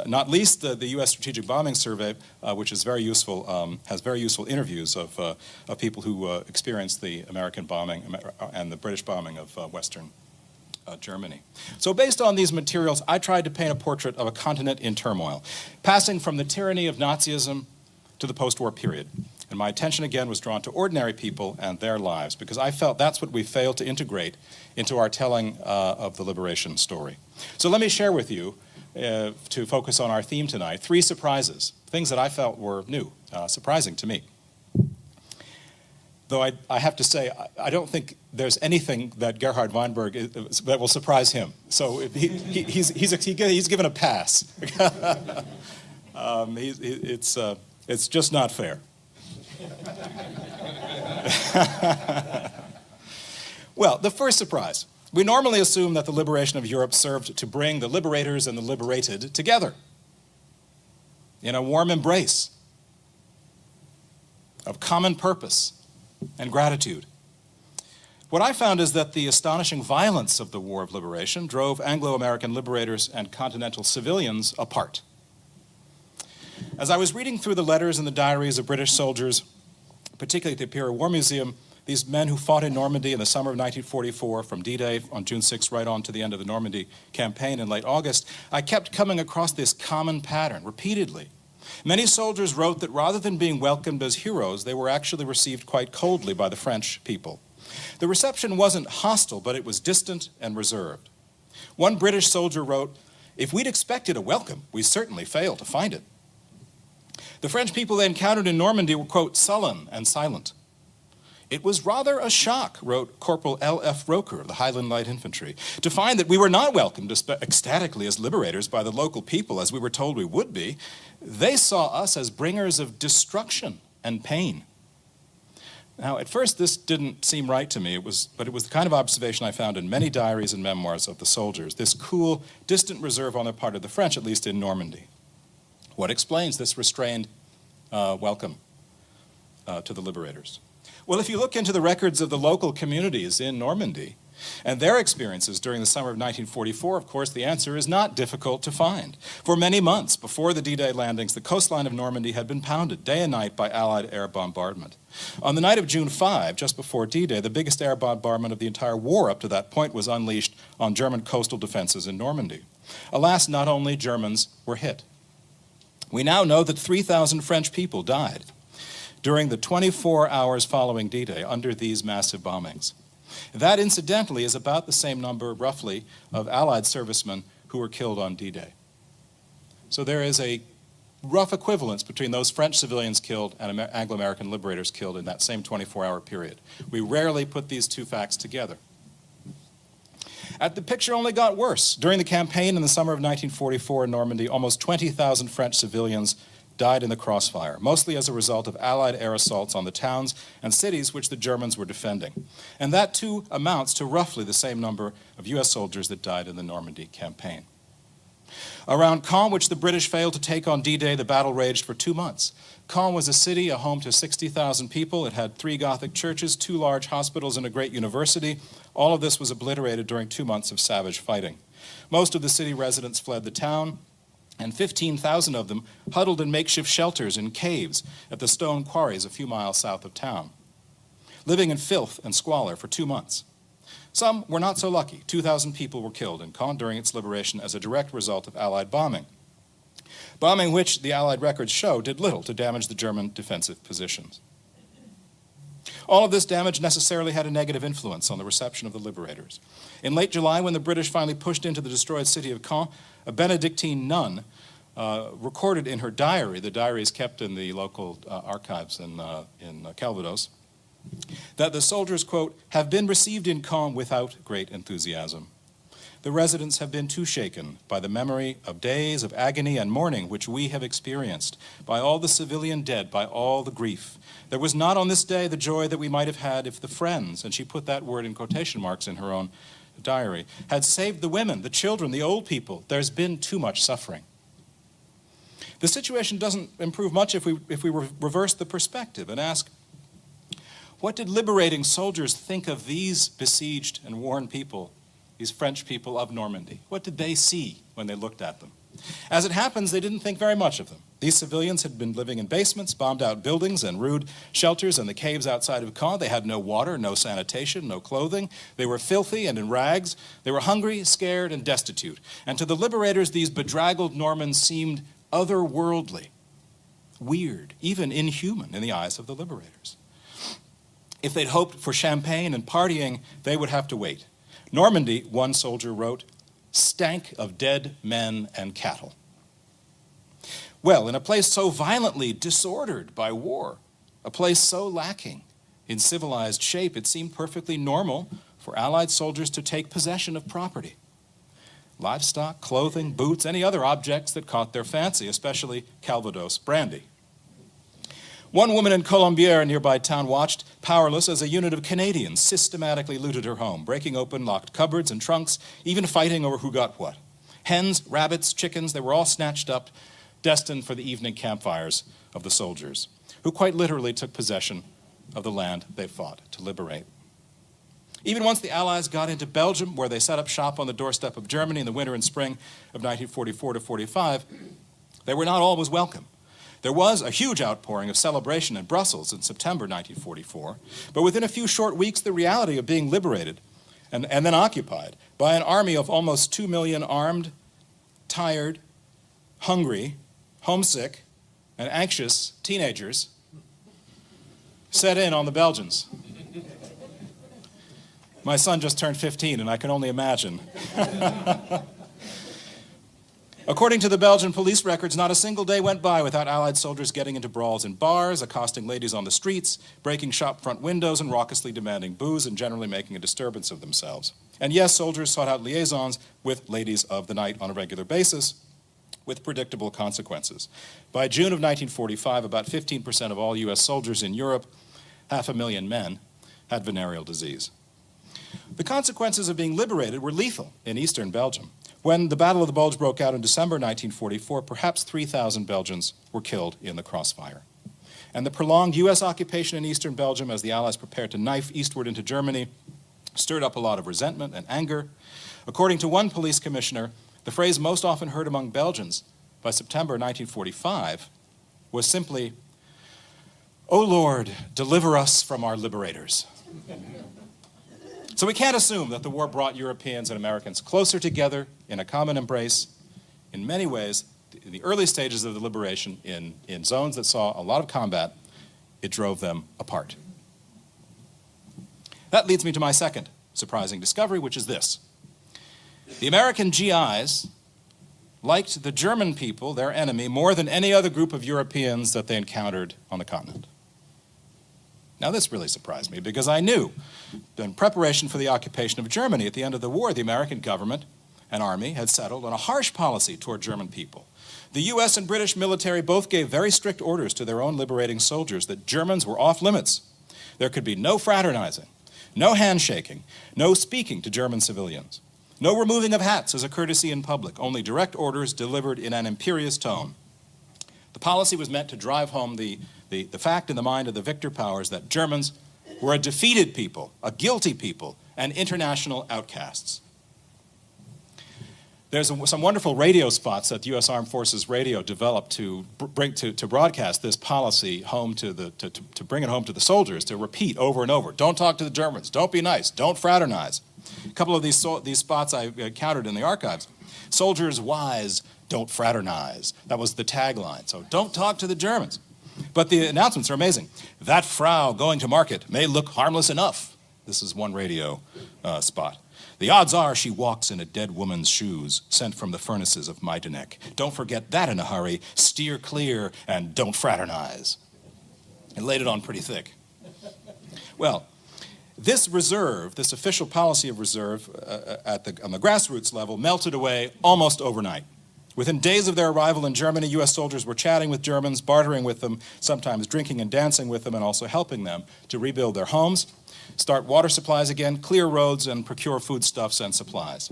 not least the U.S. Strategic Bombing Survey, which is very useful, has very useful interviews of people who experienced the American bombing and the British bombing of Western Germany. So based on these materials, I tried to paint a portrait of a continent in turmoil, passing from the tyranny of Nazism to the post-war period. And my attention again was drawn to ordinary people and their lives, because I felt that's what we failed to integrate into our telling of the liberation story. So let me share with you, to focus on our theme tonight, 3 surprises, things that I felt were new, surprising to me. Though I have to say, I don't think there's anything that Gerhard Weinberg that will surprise him. So he's given a pass. It's just not fair. Well, the first surprise. We normally assume that the liberation of Europe served to bring the liberators and the liberated together in a warm embrace of common purpose and gratitude. What I found is that the astonishing violence of the War of Liberation drove Anglo-American liberators and continental civilians apart. As I was reading through the letters and the diaries of British soldiers, particularly at the Imperial War Museum, these men who fought in Normandy in the summer of 1944, from D-Day on June 6th right on to the end of the Normandy campaign in late August, I kept coming across this common pattern repeatedly. Many soldiers wrote that rather than being welcomed as heroes, they were actually received quite coldly by the French people. The reception wasn't hostile, but it was distant and reserved. One British soldier wrote, "If we'd expected a welcome, we certainly failed to find it." The French people they encountered in Normandy were, quote, sullen and silent. "It was rather a shock," wrote Corporal L.F. Roker of the Highland Light Infantry, "to find that we were not welcomed ecstatically as liberators by the local people as we were told we would be. They saw us as bringers of destruction and pain." Now, at first, this didn't seem right to me, but it was the kind of observation I found in many diaries and memoirs of the soldiers, this cool, distant reserve on the part of the French, at least in Normandy. What explains this restrained welcome to the liberators? Well, if you look into the records of the local communities in Normandy and their experiences during the summer of 1944, of course, the answer is not difficult to find. For many months before the D-Day landings, the coastline of Normandy had been pounded day and night by Allied air bombardment. On the night of June 5, just before D-Day, the biggest air bombardment of the entire war up to that point was unleashed on German coastal defenses in Normandy. Alas, not only Germans were hit. We now know that 3,000 French people died during the 24 hours following D-Day under these massive bombings. That, incidentally, is about the same number, roughly, of Allied servicemen who were killed on D-Day. So there is a rough equivalence between those French civilians killed and Anglo-American liberators killed in that same 24-hour period. We rarely put these two facts together. The picture only got worse. During the campaign in the summer of 1944 in Normandy, almost 20,000 French civilians died in the crossfire, mostly as a result of Allied air assaults on the towns and cities which the Germans were defending. And that, too, amounts to roughly the same number of U.S. soldiers that died in the Normandy campaign. Around Caen, which the British failed to take on D-Day, the battle raged for 2 months. Caen was a city, a home to 60,000 people. It had 3 Gothic churches, 2 large hospitals, and a great university. All of this was obliterated during 2 months of savage fighting. Most of the city residents fled the town, and 15,000 of them huddled in makeshift shelters in caves at the stone quarries a few miles south of town, living in filth and squalor for 2 months. Some were not so lucky. 2,000 people were killed in Caen during its liberation as a direct result of Allied bombing. Bombing which, the Allied records show, did little to damage the German defensive positions. All of this damage necessarily had a negative influence on the reception of the liberators. In late July, when the British finally pushed into the destroyed city of Caen, a Benedictine nun recorded in her diary, the diary is kept in the local archives in Calvados, that the soldiers, quote, "have been received in Caen without great enthusiasm. The residents have been too shaken by the memory of days of agony and mourning which we have experienced, by all the civilian dead, by all the grief. There was not on this day the joy that we might have had if the friends," and she put that word in quotation marks in her own diary, "had saved the women, the children, the old people. There's been too much suffering." The situation doesn't improve much if we reverse the perspective and ask, what did liberating soldiers think of these besieged and worn people, these French people of Normandy? What did they see when they looked at them? As it happens, they didn't think very much of them. These civilians had been living in basements, bombed-out buildings, and rude shelters in the caves outside of Caen. They had no water, no sanitation, no clothing. They were filthy and in rags. They were hungry, scared, and destitute. And to the liberators, these bedraggled Normans seemed otherworldly, weird, even inhuman in the eyes of the liberators. If they'd hoped for champagne and partying, they would have to wait. Normandy, one soldier wrote, stank of dead men and cattle. Well, in a place so violently disordered by war, a place so lacking in civilized shape, it seemed perfectly normal for Allied soldiers to take possession of property. Livestock, clothing, boots, any other objects that caught their fancy, especially Calvados brandy. One woman in Colombière, a nearby town, watched, powerless, as a unit of Canadians systematically looted her home, breaking open locked cupboards and trunks, even fighting over who got what. Hens, rabbits, chickens, they were all snatched up, destined for the evening campfires of the soldiers, who quite literally took possession of the land they fought to liberate. Even once the Allies got into Belgium, where they set up shop on the doorstep of Germany in the winter and spring of 1944 to 45, they were not always welcome. There was a huge outpouring of celebration in Brussels in September 1944, but within a few short weeks, the reality of being liberated and then occupied by an army of almost 2 million armed, tired, hungry, homesick, and anxious teenagers set in on the Belgians. My son just turned 15, and I can only imagine. According to the Belgian police records, not a single day went by without Allied soldiers getting into brawls in bars, accosting ladies on the streets, breaking shop front windows, and raucously demanding booze and generally making a disturbance of themselves. And yes, soldiers sought out liaisons with ladies of the night on a regular basis, with predictable consequences. By June of 1945, about 15% of all U.S. soldiers in Europe, 500,000 men, had venereal disease. The consequences of being liberated were lethal in eastern Belgium. When the Battle of the Bulge broke out in December 1944, perhaps 3,000 Belgians were killed in the crossfire. And the prolonged U.S. occupation in eastern Belgium as the Allies prepared to knife eastward into Germany stirred up a lot of resentment and anger. According to one police commissioner, the phrase most often heard among Belgians by September 1945 was simply, "Oh Lord, deliver us from our liberators." So we can't assume that the war brought Europeans and Americans closer together in a common embrace. In many ways, in the early stages of the liberation, in zones that saw a lot of combat, it drove them apart. That leads me to my second surprising discovery, which is this. The American GIs liked the German people, their enemy, more than any other group of Europeans that they encountered on the continent. Now, this really surprised me because I knew that in preparation for the occupation of Germany at the end of the war, the American government and army had settled on a harsh policy toward German people. The U.S. and British military both gave very strict orders to their own liberating soldiers that Germans were off limits. There could be no fraternizing, no handshaking, no speaking to German civilians, no removing of hats as a courtesy in public, only direct orders delivered in an imperious tone. The policy was meant to drive home the fact in the mind of the victor powers that Germans were a defeated people, a guilty people, and international outcasts. There's some wonderful radio spots that the U.S. Armed Forces Radio developed to broadcast this policy home to bring it home to the soldiers, to repeat over and over. Don't talk to the Germans. Don't be nice. Don't fraternize. A couple of these spots I counted in the archives. Soldiers wise, don't fraternize. That was the tagline. So don't talk to the Germans. But the announcements are amazing. That Frau going to market may look harmless enough. This is one radio spot. The odds are she walks in a dead woman's shoes sent from the furnaces of Majdanek. Don't forget that in a hurry. Steer clear and don't fraternize. And laid it on pretty thick. Well, this reserve, this official policy of reserve on the grassroots level melted away almost overnight. Within days of their arrival in Germany, U.S. soldiers were chatting with Germans, bartering with them, sometimes drinking and dancing with them, and also helping them to rebuild their homes, start water supplies again, clear roads, and procure foodstuffs and supplies.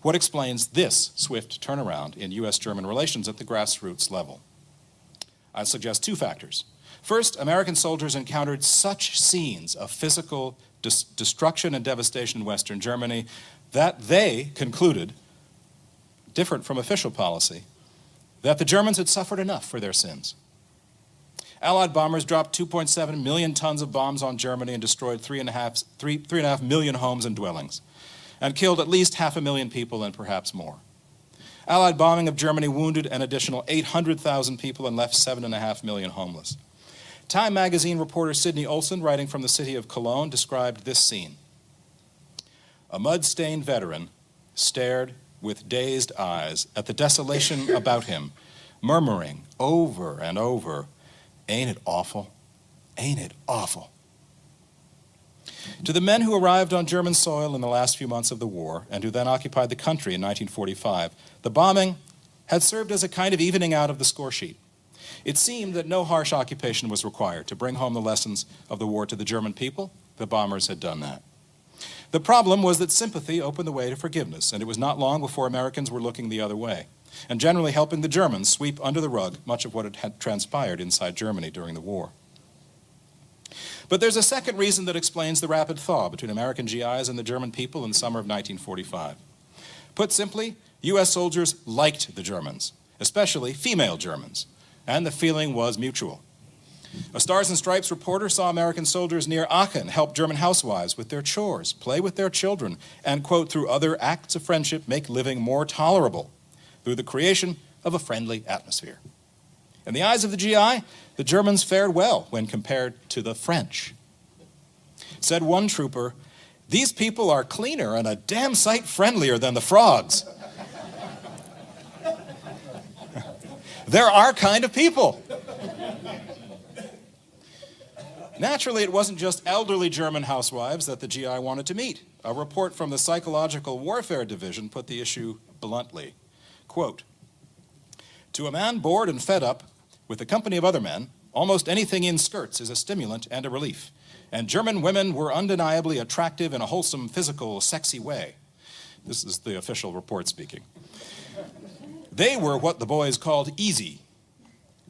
What explains this swift turnaround in U.S.-German relations at the grassroots level? I'd suggest two factors. First, American soldiers encountered such scenes of physical destruction and devastation in Western Germany that they concluded, different from official policy, that the Germans had suffered enough for their sins. Allied bombers dropped 2.7 million tons of bombs on Germany and destroyed 3.5 million homes and dwellings, and killed at least 500,000 people and perhaps more. Allied bombing of Germany wounded an additional 800,000 people and left 7.5 million homeless. Time magazine reporter Sidney Olson, writing from the city of Cologne, described this scene. A mud-stained veteran stared with dazed eyes at the desolation about him, murmuring over and over, "Ain't it awful? Ain't it awful?" To the men who arrived on German soil in the last few months of the war and who then occupied the country in 1945, the bombing had served as a kind of evening out of the score sheet. It seemed that no harsh occupation was required to bring home the lessons of the war to the German people. The bombers had done that. The problem was that sympathy opened the way to forgiveness, and it was not long before Americans were looking the other way, and generally helping the Germans sweep under the rug much of what had transpired inside Germany during the war. But there's a second reason that explains the rapid thaw between American GIs and the German people in the summer of 1945. Put simply, U.S. soldiers liked the Germans, especially female Germans, and the feeling was mutual. A Stars and Stripes reporter saw American soldiers near Aachen help German housewives with their chores, play with their children, and, quote, through other acts of friendship, make living more tolerable through the creation of a friendly atmosphere. In the eyes of the GI, the Germans fared well when compared to the French. Said one trooper, "These people are cleaner and a damn sight friendlier than the frogs." They're our kind of people. Naturally, it wasn't just elderly German housewives that the GI wanted to meet. A report from the Psychological Warfare Division put the issue bluntly. Quote, "To a man bored and fed up with the company of other men, almost anything in skirts is a stimulant and a relief. And German women were undeniably attractive in a wholesome, physical, sexy way." This is the official report speaking. "They were what the boys called easy.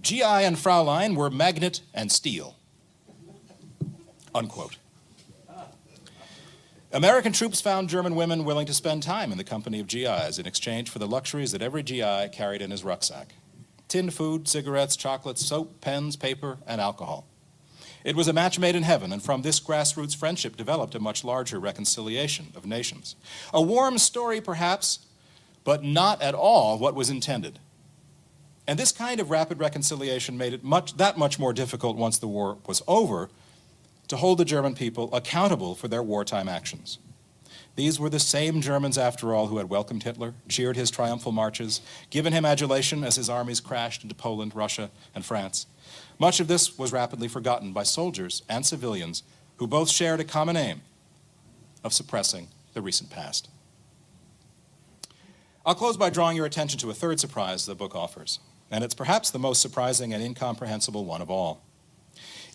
GI and Fraulein were magnet and steel." Unquote. American troops found German women willing to spend time in the company of GIs in exchange for the luxuries that every GI carried in his rucksack: tinned food, cigarettes, chocolates, soap, pens, paper, and alcohol. It was a match made in heaven, and from this grassroots friendship developed a much larger reconciliation of nations. A warm story, perhaps, but not at all what was intended. And this kind of rapid reconciliation made it that much more difficult once the war was over to hold the German people accountable for their wartime actions. These were the same Germans, after all, who had welcomed Hitler, cheered his triumphal marches, given him adulation as his armies crashed into Poland, Russia, and France. Much of this was rapidly forgotten by soldiers and civilians who both shared a common aim of suppressing the recent past. I'll close by drawing your attention to a third surprise the book offers, and it's perhaps the most surprising and incomprehensible one of all.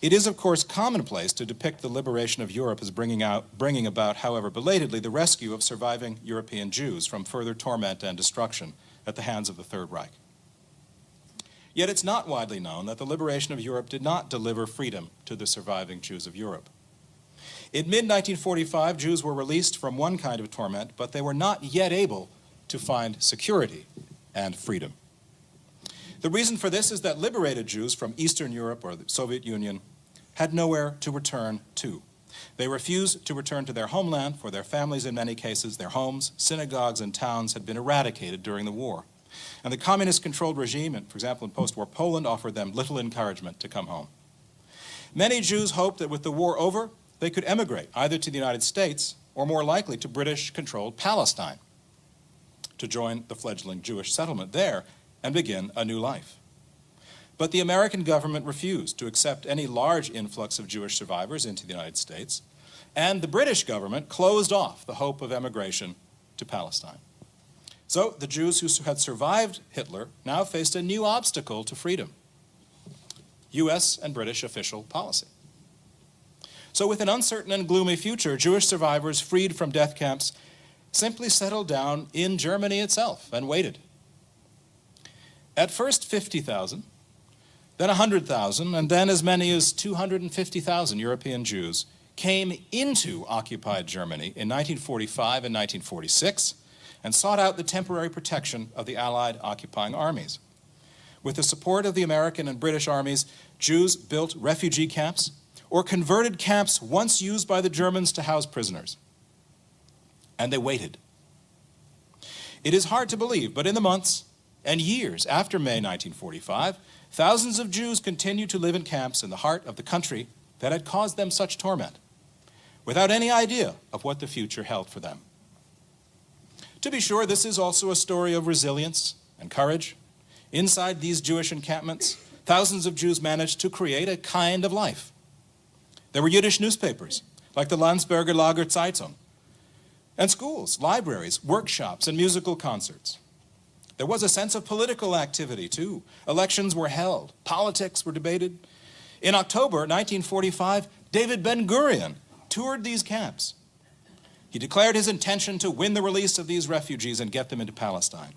It is, of course, commonplace to depict the liberation of Europe as bringing about, however belatedly, the rescue of surviving European Jews from further torment and destruction at the hands of the Third Reich. Yet it's not widely known that the liberation of Europe did not deliver freedom to the surviving Jews of Europe. In mid-1945, Jews were released from one kind of torment, but they were not yet able to find security and freedom. The reason for this is that liberated Jews from Eastern Europe or the Soviet Union had nowhere to return to. They refused to return to their homeland, for their families in many cases, their homes, synagogues, and towns had been eradicated during the war. And the communist-controlled regime, for example in post-war Poland, offered them little encouragement to come home. Many Jews hoped that with the war over, they could emigrate either to the United States or more likely to British-controlled Palestine to join the fledgling Jewish settlement there and begin a new life. But the American government refused to accept any large influx of Jewish survivors into the United States, and the British government closed off the hope of emigration to Palestine. So the Jews who had survived Hitler now faced a new obstacle to freedom: US and British official policy. So with an uncertain and gloomy future, Jewish survivors freed from death camps simply settled down in Germany itself and waited. At first 50,000, then 100,000, and then as many as 250,000 European Jews came into occupied Germany in 1945 and 1946 and sought out the temporary protection of the Allied occupying armies. With the support of the American and British armies, Jews built refugee camps or converted camps once used by the Germans to house prisoners. And they waited. It is hard to believe, but in the months and years after May 1945, thousands of Jews continued to live in camps in the heart of the country that had caused them such torment, without any idea of what the future held for them. To be sure, this is also a story of resilience and courage. Inside these Jewish encampments, thousands of Jews managed to create a kind of life. There were Yiddish newspapers, like the Landsberger Lager Zeitung, and schools, libraries, workshops, and musical concerts. There was a sense of political activity, too. Elections were held. Politics were debated. In October 1945, David Ben-Gurion toured these camps. He declared his intention to win the release of these refugees and get them into Palestine.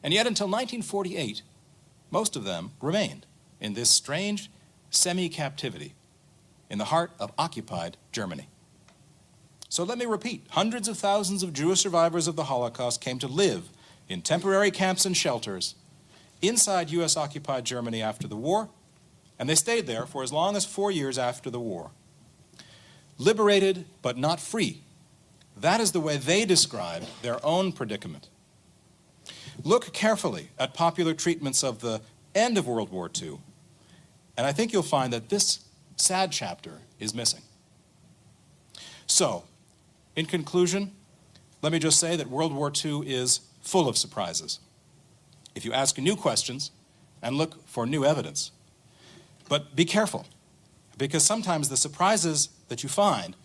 And yet, until 1948, most of them remained in this strange semi-captivity in the heart of occupied Germany. So let me repeat, hundreds of thousands of Jewish survivors of the Holocaust came to live in temporary camps and shelters inside US-occupied Germany after the war, and they stayed there for as long as 4 years after the war. Liberated but not free. That is the way they describe their own predicament. Look carefully at popular treatments of the end of World War II. And I think you'll find that this sad chapter is missing. So, in conclusion, let me just say that World War II is full of surprises. If you ask new questions and look for new evidence. But be careful, because sometimes the surprises that you find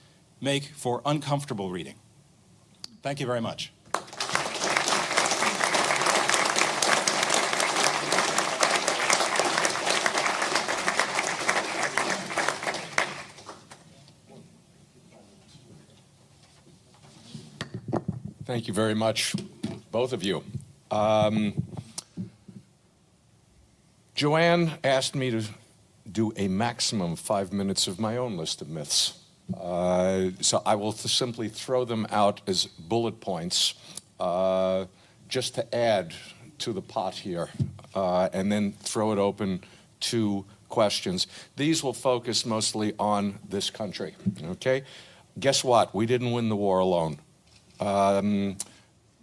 make for uncomfortable reading. Thank you very much. Thank you very much, both of you. Joanne asked me to do a maximum of 5 minutes of my own list of myths. So I will simply throw them out as bullet points just to add to the pot here, and then throw it open to questions. These will focus mostly on this country, okay? Guess what? We didn't win the war alone.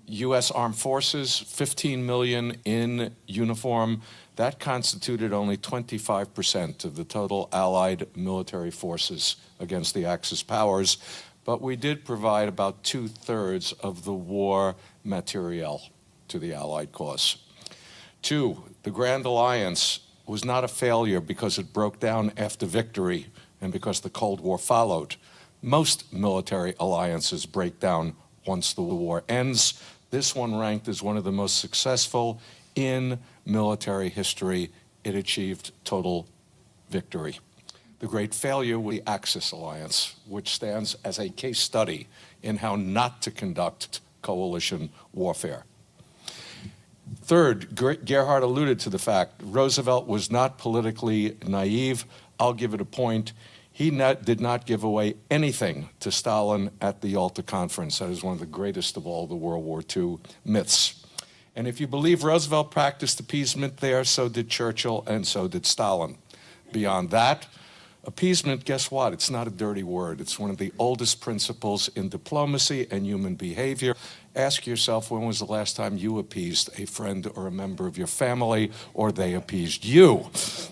U.S. Armed Forces, 15 million in uniform. That constituted only 25% of the total Allied military forces against the Axis powers, but we did provide about 2/3 of the war materiel to the Allied cause. 2, the Grand Alliance was not a failure because it broke down after victory and because the Cold War followed. Most military alliances break down once the war ends. This one ranked as one of the most successful in military history. It achieved total victory. The great failure was the Axis alliance, which stands as a case study in how not to conduct coalition warfare. Third, Gerhard alluded to the fact Roosevelt was not politically naive. I'll give it a point. He did not give away anything to Stalin at the Yalta Conference. That is one of the greatest of all the World War II myths. And if you believe Roosevelt practiced appeasement there, so did Churchill and so did Stalin. Beyond that, appeasement, guess what? It's not a dirty word. It's one of the oldest principles in diplomacy and human behavior. Ask yourself, when was the last time you appeased a friend or a member of your family, or they appeased you?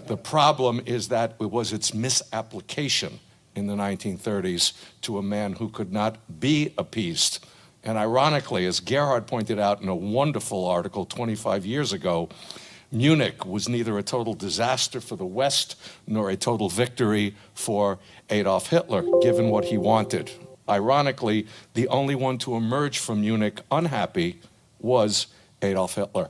The problem is that it was its misapplication in the 1930s to a man who could not be appeased. And ironically, as Gerhard pointed out in a wonderful article 25 years ago, Munich was neither a total disaster for the West nor a total victory for Adolf Hitler, given what he wanted. Ironically, the only one to emerge from Munich unhappy was Adolf Hitler.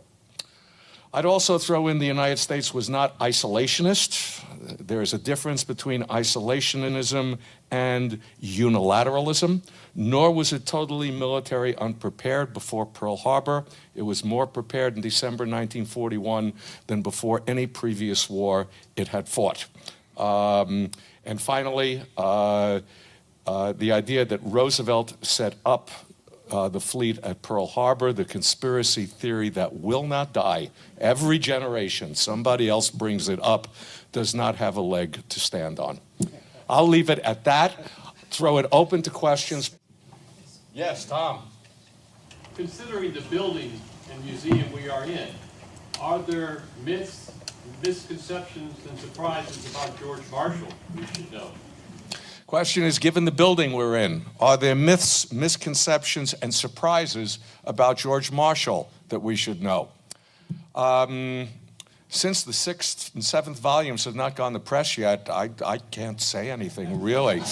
I'd also throw in the United States was not isolationist. There is a difference between isolationism and unilateralism, nor was it totally military unprepared before Pearl Harbor. It was more prepared in December 1941 than before any previous war it had fought. And finally, the idea that Roosevelt set up the fleet at Pearl Harbor, the conspiracy theory that will not die. Every generation, somebody else brings it up, does not have a leg to stand on. I'll leave it at that. Throw it open to questions. Yes, Tom. Considering the building and museum we are in, are there myths, misconceptions, and surprises about George Marshall we should know? Question is, given the building we're in, are there myths, misconceptions, and surprises about George Marshall that we should know? Since the 6th and 7th volumes have not gone to press yet, I can't say anything, really.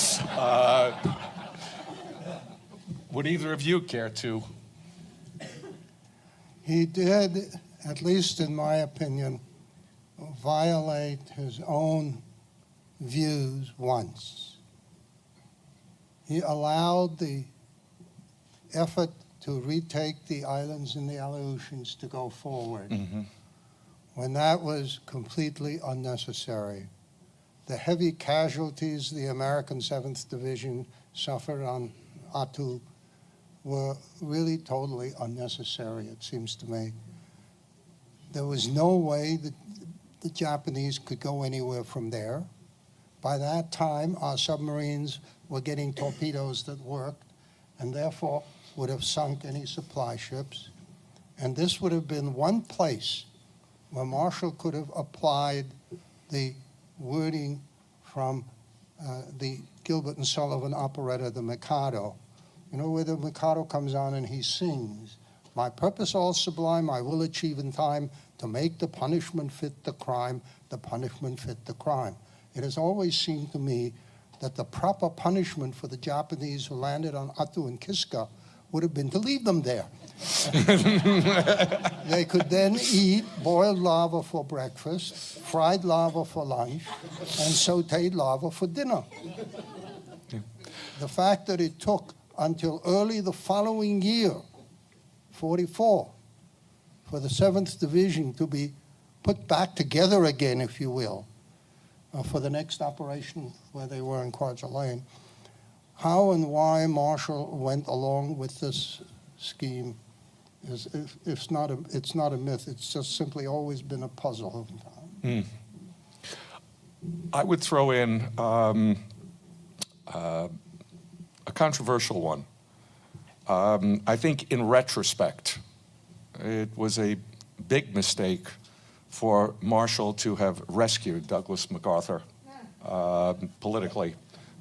Would either of you care to? He did, at least in my opinion, violate his own views once. He allowed the effort to retake the islands and the Aleutians to go forward when that was completely unnecessary. The heavy casualties the American 7th Division suffered on Attu were really totally unnecessary, it seems to me. There was no way that the Japanese could go anywhere from there. By that time, our submarines were getting torpedoes that worked and therefore would have sunk any supply ships. And this would have been one place where Marshall could have applied the wording from the Gilbert and Sullivan operetta, The Mikado. You know, where the Mikado comes on and he sings, "My purpose all sublime, I will achieve in time to make the punishment fit the crime, the punishment fit the crime." It has always seemed to me that the proper punishment for the Japanese who landed on Attu and Kiska would have been to leave them there. They could then eat boiled lava for breakfast, fried lava for lunch, and sauteed lava for dinner. The fact that it took until early the following year, 44, for the 7th Division to be put back together again, if you will, for the next operation where they were in Quadra Lane. How and why Marshall went along with this scheme is, it's not a myth. It's just simply always been a puzzle. I would throw in a controversial one. I think in retrospect, it was a big mistake for Marshall to have rescued Douglas MacArthur politically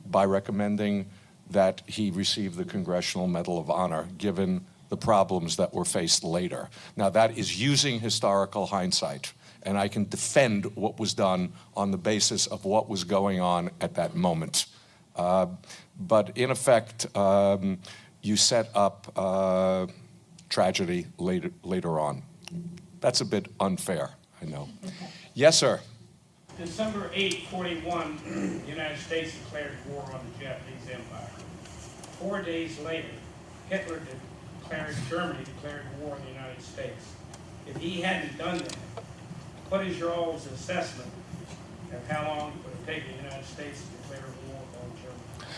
by recommending that he receive the Congressional Medal of Honor, given the problems that were faced later. Now, that is using historical hindsight, and I can defend what was done on the basis of what was going on at that moment. But in effect, you set up tragedy later on. That's a bit unfair, I know. Yes, sir. December 8, 41, the United States declared war on the Japanese Empire. 4 days later, Hitler Germany declared war on the United States. If he hadn't done that, what is your all's assessment of how long it would have taken the United States to declare war on Germany?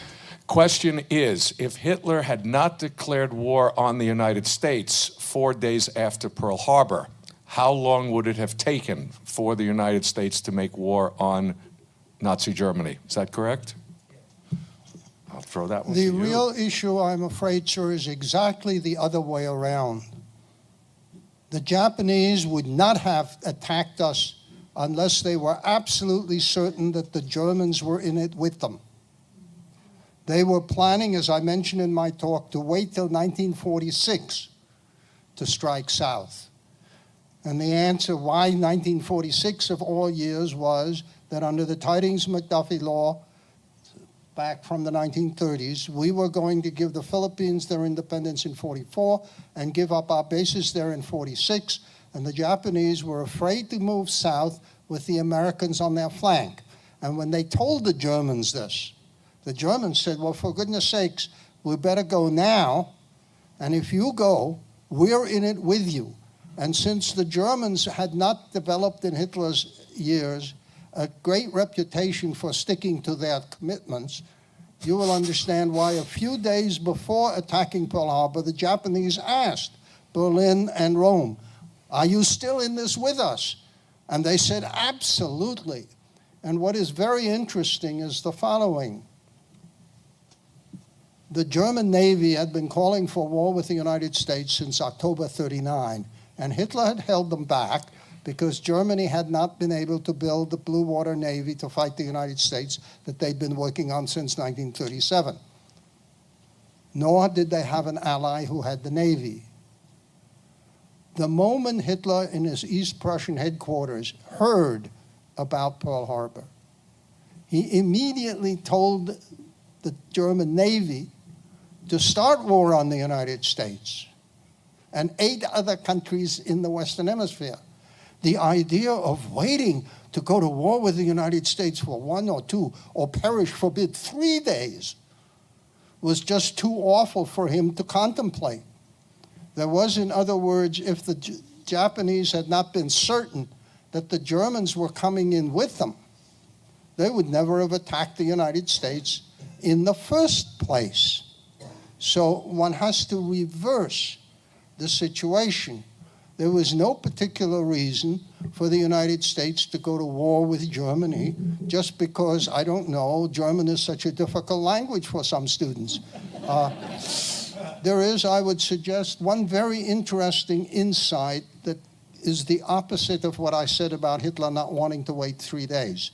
Question is, if Hitler had not declared war on the United States 4 days after Pearl Harbor, how long would it have taken for the United States to make war on Nazi Germany? Is that correct? I'll throw that one to you. The real issue, I'm afraid, sir, is exactly the other way around. The Japanese would not have attacked us unless they were absolutely certain that the Germans were in it with them. They were planning, as I mentioned in my talk, to wait till 1946 to strike south. And the answer why 1946 of all years was that under the Tydings-McDuffie law, back from the 1930s, we were going to give the Philippines their independence in 44 and give up our bases there in 46. And the Japanese were afraid to move south with the Americans on their flank. And when they told the Germans this, the Germans said, well, for goodness sakes, we better go now. And if you go, we're in it with you. And since the Germans had not developed in Hitler's years a great reputation for sticking to their commitments, you will understand why a few days before attacking Pearl Harbor, the Japanese asked Berlin and Rome, are you still in this with us? And they said, absolutely. And what is very interesting is the following. The German Navy had been calling for war with the United States since October 39. And Hitler had held them back because Germany had not been able to build the Blue Water Navy to fight the United States that they'd been working on since 1937. Nor did they have an ally who had the Navy. The moment Hitler in his East Prussian headquarters heard about Pearl Harbor, he immediately told the German Navy to start war on the United States and 8 other countries in the Western Hemisphere. The idea of waiting to go to war with the United States for 1 or 2, or perish forbid 3 days, was just too awful for him to contemplate. There was, in other words, if the Japanese had not been certain that the Germans were coming in with them, they would never have attacked the United States in the first place. So one has to reverse the situation. There was no particular reason for the United States to go to war with Germany just because, I don't know, German is such a difficult language for some students. There is, I would suggest, one very interesting insight that is the opposite of what I said about Hitler not wanting to wait 3 days.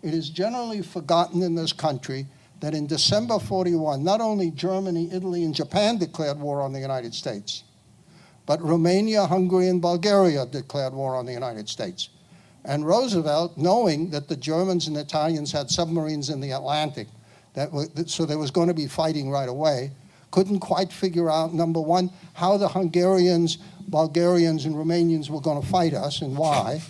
It is generally forgotten in this country that in December 41, not only Germany, Italy, and Japan declared war on the United States, but Romania, Hungary, and Bulgaria declared war on the United States. And Roosevelt, knowing that the Germans and Italians had submarines in the Atlantic, so there was going to be fighting right away, couldn't quite figure out, number one, how the Hungarians, Bulgarians, and Romanians were going to fight us and why,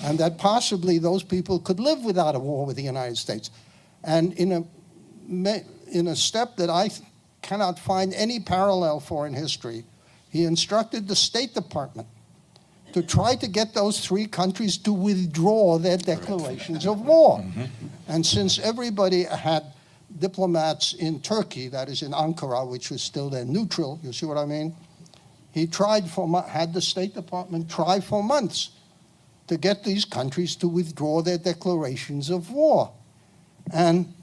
and that possibly those people could live without a war with the United States. And in a step that I cannot find any parallel for in history, he instructed the State Department to try to get those 3 countries to withdraw their declarations of war. Mm-hmm. And since everybody had diplomats in Turkey, that is in Ankara, which was still then neutral, you see what I mean? He had the State Department try for months to get these countries to withdraw their declarations of war. And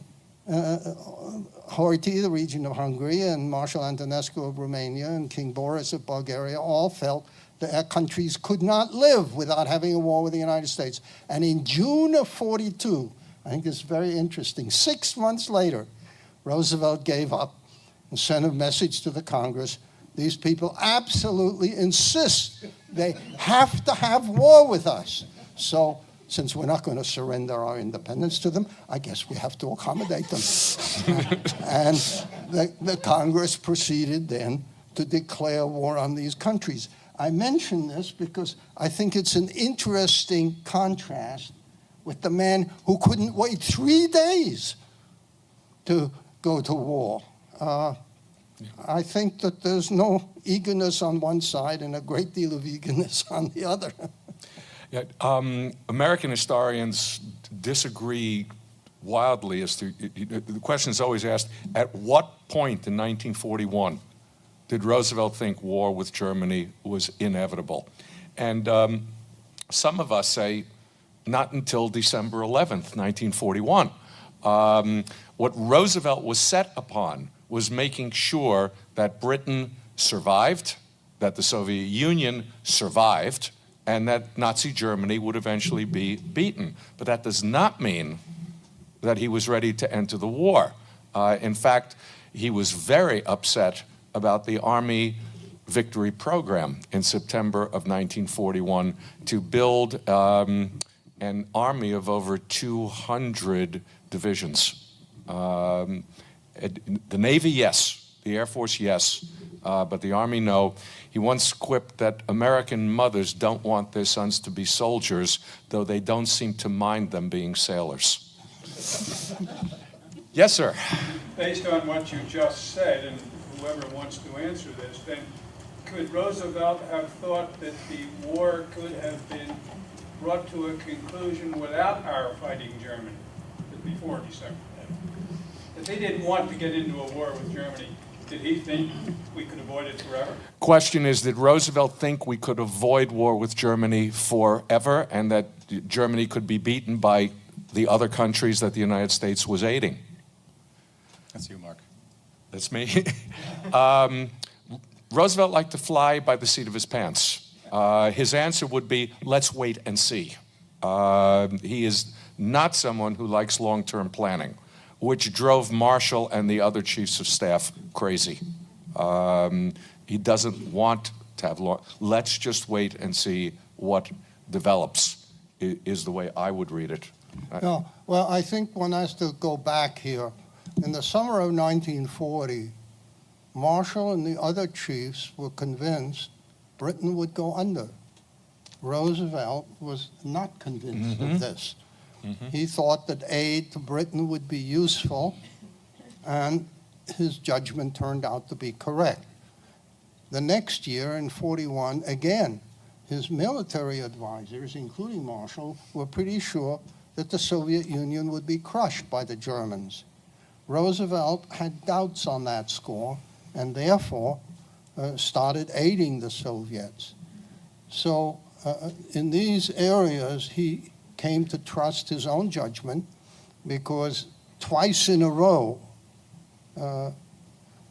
Horthy, the regent of Hungary, and Marshal Antonescu of Romania, and King Boris of Bulgaria all felt that our countries could not live without having a war with the United States. And in June of 42, I think it's very interesting, 6 months later, Roosevelt gave up and sent a message to the Congress. These people absolutely insist they have to have war with us. So since we're not going to surrender our independence to them, I guess we have to accommodate them. And the Congress proceeded then to declare war on these countries. I mention this because I think it's an interesting contrast with the man who couldn't wait 3 days to go to war. I think that there's no eagerness on one side and a great deal of eagerness on the other. Yeah, American historians disagree wildly as to, the question is always asked, at what point in 1941 did Roosevelt think war with Germany was inevitable? And some of us say not until December 11th, 1941. What Roosevelt was set upon was making sure that Britain survived, that the Soviet Union survived, and that Nazi Germany would eventually be beaten. But that does not mean that he was ready to enter the war. In fact, he was very upset about the Army Victory Program in September of 1941 to build an army of over 200 divisions. The Navy, yes. The Air Force, yes. But the Army, no. He once quipped that American mothers don't want their sons to be soldiers, though they don't seem to mind them being sailors. Yes, sir. Based on what you just said, and whoever wants to answer this, then could Roosevelt have thought that the war could have been brought to a conclusion without our fighting Germany before December 10th? If he didn't want to get into a war with Germany, did he think we could avoid it forever? Question is, did Roosevelt think we could avoid war with Germany forever and that Germany could be beaten by the other countries that the United States was aiding? That's you, Mark. That's me. Roosevelt liked to fly by the seat of his pants. His answer would be, let's wait and see. He is not someone who likes long-term planning, which drove Marshall and the other chiefs of staff crazy. He doesn't want to have long. Let's just wait and see what develops, is the way I would read it. No, well, I think one has to go back here. In the summer of 1940, Marshall and the other chiefs were convinced Britain would go under. Roosevelt was not convinced of this. He thought that aid to Britain would be useful, and his judgment turned out to be correct. The next year, in 41, again, his military advisors, including Marshall, were pretty sure that the Soviet Union would be crushed by the Germans. Roosevelt had doubts on that score, and therefore started aiding the Soviets. So in these areas, he came to trust his own judgment, because twice in a row,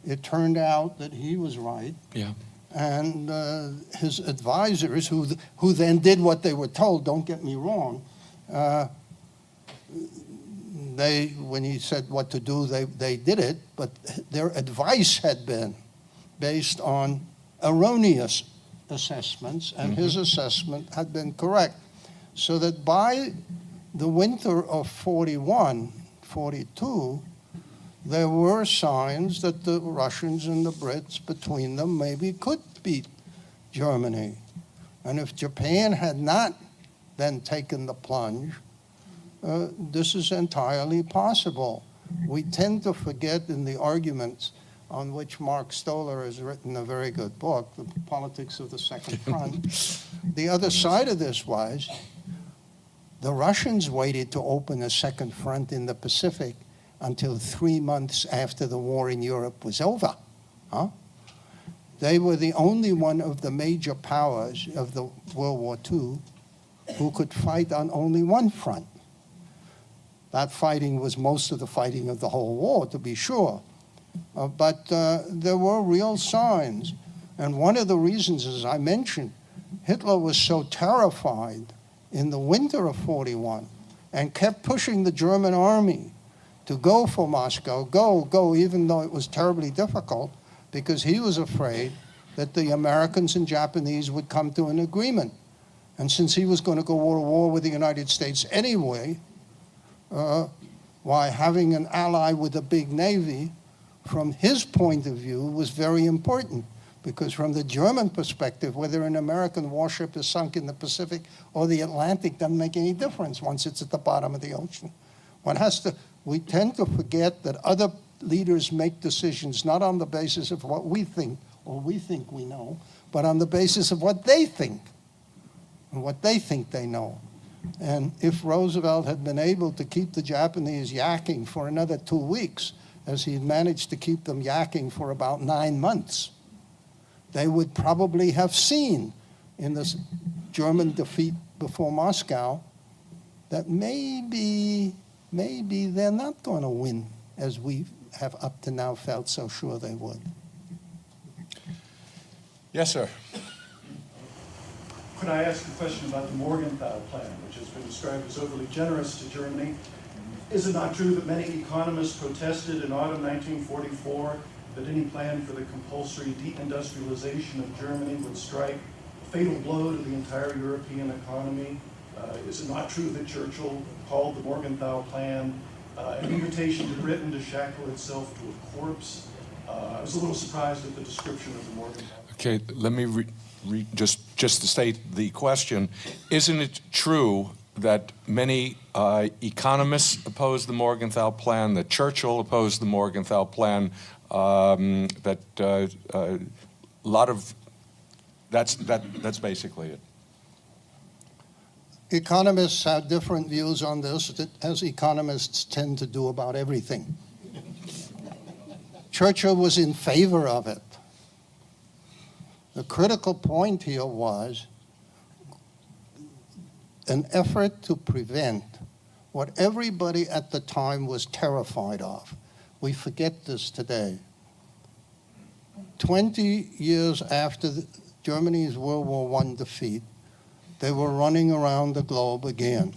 it turned out that he was right. Yeah. and his advisors, who then did what they were told, don't get me wrong, when he said what to do, they did it, but their advice had been based on erroneous assessments, and his assessment had been correct. So that by the winter of 41, 42, there were signs that the Russians and the Brits, between them, maybe could beat Germany. And if Japan had not then taken the plunge, this is entirely possible. We tend to forget in the arguments on which Mark Stoller has written a very good book, The Politics of the Second Front. The other side of this was the Russians waited to open a second front in the Pacific until 3 months after the war in Europe was over. They were the only one of the major powers of the World War II who could fight on only one front. That fighting was most of the fighting of the whole war, to be sure. But there were real signs. And one of the reasons, as I mentioned, Hitler was so terrified in the winter of 41 and kept pushing the German army to go for Moscow, go, even though it was terribly difficult, because he was afraid that the Americans and Japanese would come to an agreement. And since he was going to go to war with the United States anyway, why having an ally with a big navy, from his point of view, was very important. Because from the German perspective, whether an American warship is sunk in the Pacific or the Atlantic doesn't make any difference once it's at the bottom of the ocean. We tend to forget that other leaders make decisions not on the basis of what we think or we think we know, but on the basis of what they think and what they think they know. And if Roosevelt had been able to keep the Japanese yakking for another 2 weeks, as he managed to keep them yakking for about 9 months, they would probably have seen in this German defeat before Moscow that maybe they're not going to win as we have up to now felt so sure they would. Yes, sir. Could I ask a question about the Morgenthau Plan, which has been described as overly generous to Germany? Is it not true that many economists protested in autumn 1944 that any plan for the compulsory deindustrialization of Germany would strike a fatal blow to the entire European economy? Is it not true that Churchill called the Morgenthau Plan an invitation to Britain to shackle itself to a corpse? I was a little surprised at the description of the Morgenthau. Okay, let me just to state the question. Isn't it true that many economists opposed the Morgenthau Plan, that Churchill opposed the Morgenthau Plan, that a lot of, that's basically it. Economists have different views on this, as economists tend to do about everything. Churchill was in favor of it. The critical point here was an effort to prevent what everybody at the time was terrified of. We forget this today. 20 years after Germany's World War I defeat, they were running around the globe again.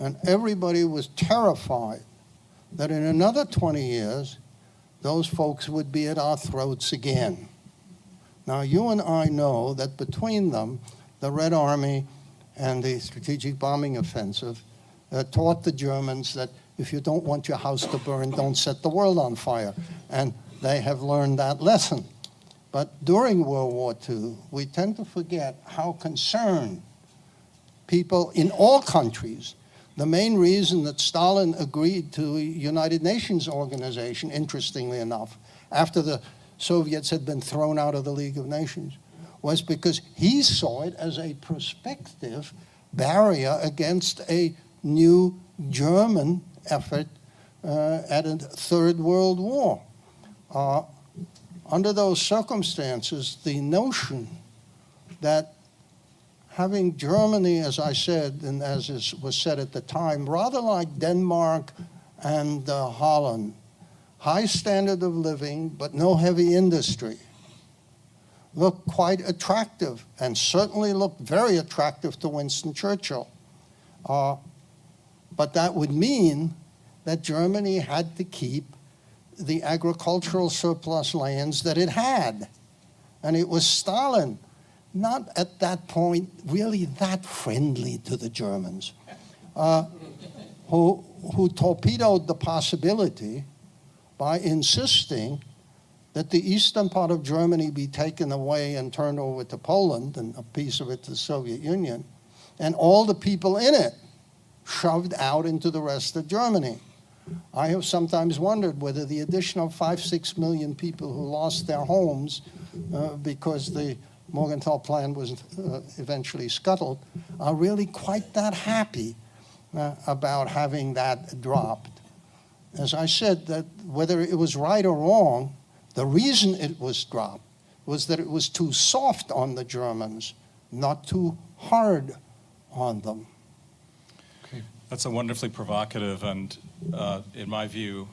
And everybody was terrified that in another 20 years, those folks would be at our throats again. Now, you and I know that between them, the Red Army and the Strategic Bombing Offensive taught the Germans that if you don't want your house to burn, don't set the world on fire. And they have learned that lesson. But during World War II, we tend to forget how concerned people in all countries, the main reason that Stalin agreed to the United Nations organization, interestingly enough, after the Soviets had been thrown out of the League of Nations, was because he saw it as a prospective barrier against a new German effort at a Third World War. Under those circumstances, the notion that having Germany, as I said, and as was said at the time, rather like Denmark and Holland, high standard of living, but no heavy industry, looked quite attractive, and certainly looked very attractive to Winston Churchill. But that would mean that Germany had to keep the agricultural surplus lands that it had. And it was Stalin, not at that point really that friendly to the Germans, who torpedoed the possibility by insisting that the eastern part of Germany be taken away and turned over to Poland and a piece of it to the Soviet Union, and all the people in it shoved out into the rest of Germany. I have sometimes wondered whether the additional 5-6 million people who lost their homes because the Morgenthau Plan was eventually scuttled are really quite that happy about having that dropped. As I said, that whether it was right or wrong, the reason it was dropped was that it was too soft on the Germans, not too hard on them. That's a wonderfully provocative and, in my view,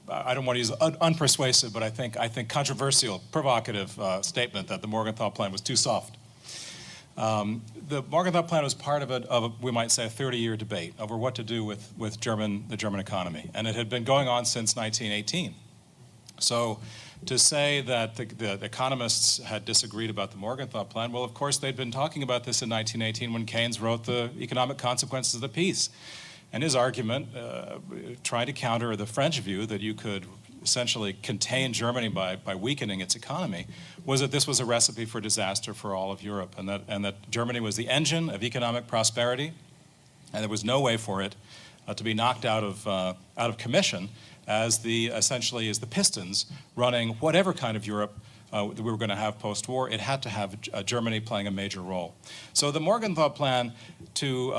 I don't want to use unpersuasive, but I think controversial, provocative statement that the Morgenthau Plan was too soft. The Morgenthau Plan was part of we might say, a 30-year debate over what to do with the German economy, and it had been going on since 1918. So to say that the economists had disagreed about the Morgenthau Plan, well, of course, they'd been talking about this in 1918 when Keynes wrote the Economic Consequences of the Peace. And his argument, trying to counter the French view that you could essentially contain Germany by weakening its economy, was that this was a recipe for disaster for all of Europe, and that Germany was the engine of economic prosperity, and there was no way for it to be knocked out of commission as essentially as the pistons running whatever kind of Europe that we were going to have post-war. It had to have Germany playing a major role. So the Morgenthau Plan, to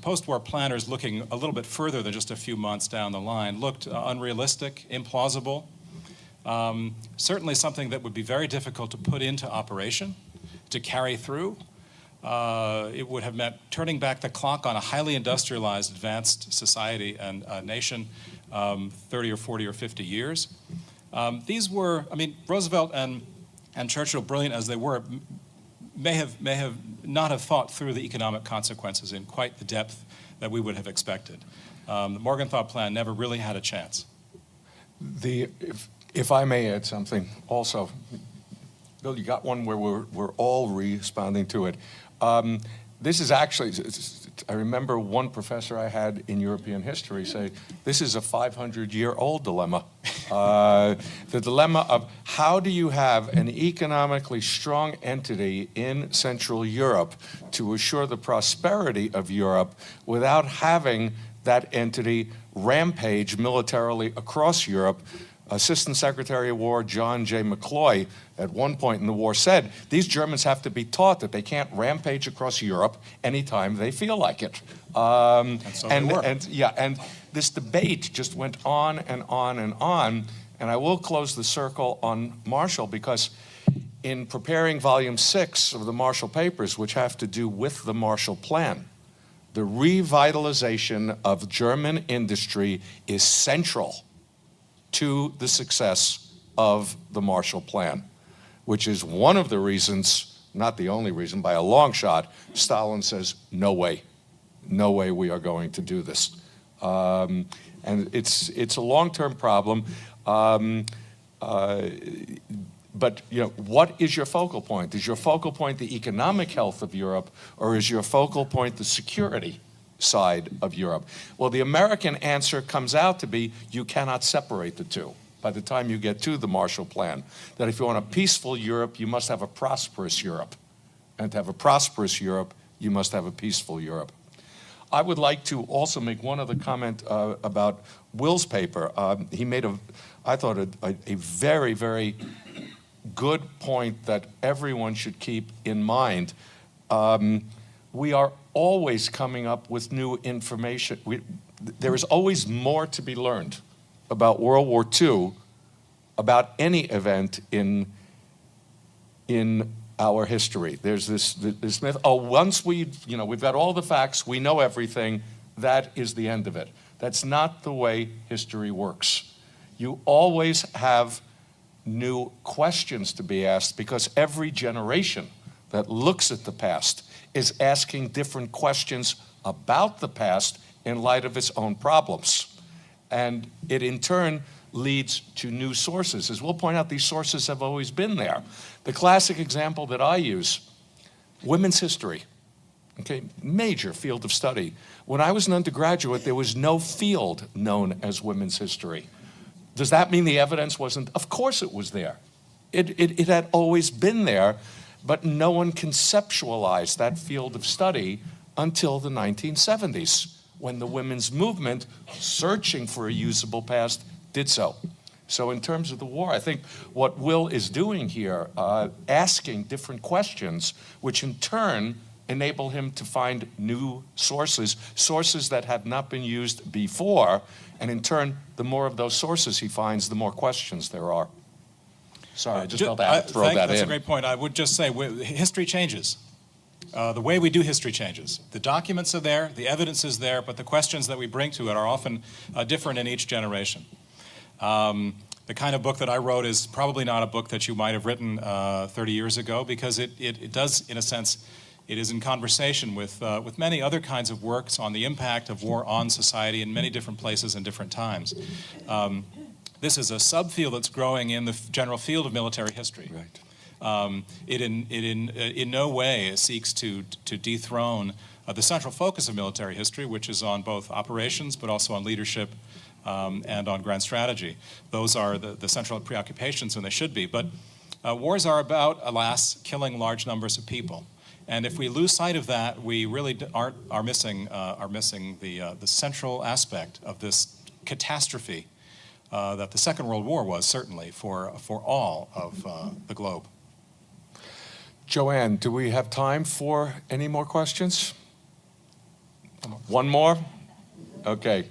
post-war planners looking a little bit further than just a few months down the line, looked unrealistic, implausible, certainly something that would be very difficult to put into operation, to carry through. It would have meant turning back the clock on a highly industrialized, advanced society and nation 30 or 40 or 50 years. These were, I mean, Roosevelt and Churchill, brilliant as they were, may have not have thought through the economic consequences in quite the depth that we would have expected. The Morgenthau Plan never really had a chance. If I may add something also, Bill, you got one where we're all responding to it. This is actually, I remember one professor I had in European history say, this is a 500-year-old dilemma. The dilemma of how do you have an economically strong entity in Central Europe to assure the prosperity of Europe without having that entity rampage militarily across Europe. Assistant Secretary of War John J. McCloy at one point in the war said, these Germans have to be taught that they can't rampage across Europe anytime they feel like it. And so they were. And this debate just went on and on and on. And I will close the circle on Marshall, because in preparing volume 6 of the Marshall Papers, which have to do with the Marshall Plan, the revitalization of German industry is central to the success of the Marshall Plan, which is one of the reasons, not the only reason, by a long shot, Stalin says, no way we are going to do this. And it's a long-term problem. But what is your focal point? Is your focal point the economic health of Europe, or is your focal point the security side of Europe? Well, the American answer comes out to be you cannot separate the two by the time you get to the Marshall Plan. That if you want a peaceful Europe, you must have a prosperous Europe. And to have a prosperous Europe, you must have a peaceful Europe. I would like to also make one other comment about Will's paper. He made I thought, a very, very good point that everyone should keep in mind. We are always coming up with new information. There is always more to be learned about World War II, about any event in our history. There's this myth, once we've got all the facts, we know everything, that is the end of it. That's not the way history works. You always have new questions to be asked, because every generation that looks at the past is asking different questions about the past in light of its own problems. And it in turn leads to new sources. As we'll point out, these sources have always been there. The classic example that I use, women's history. Okay, major field of study. When I was an undergraduate, there was no field known as women's history. Does that mean the evidence wasn't? Of course it was there. It had always been there, but no one conceptualized that field of study until the 1970s, when the women's movement, searching for a usable past, did so. So in terms of the war, I think what Will is doing here, asking different questions, which in turn enable him to find new sources, sources that have not been used before, and in turn, the more of those sources he finds, the more questions there are. Sorry, I just felt I had to throw that in. That's a great point. I would just say, history changes. The way we do history changes. The documents are there, the evidence is there, but the questions that we bring to it are often different in each generation. The kind of book that I wrote is probably not a book that you might have written 30 years ago, because it does, in a sense, it is in conversation with many other kinds of works on the impact of war on society in many different places and different times. This is a subfield that's growing in the general field of military history. Right. It in no way seeks to dethrone the central focus of military history, which is on both operations but also on leadership and on grand strategy. Those are the central preoccupations, and they should be. But wars are about, alas, killing large numbers of people. And if we lose sight of that, we really are missing the central aspect of this catastrophe that the Second World War was, certainly, for all of the globe. Joanne, do we have time for any more questions? One more? Okay.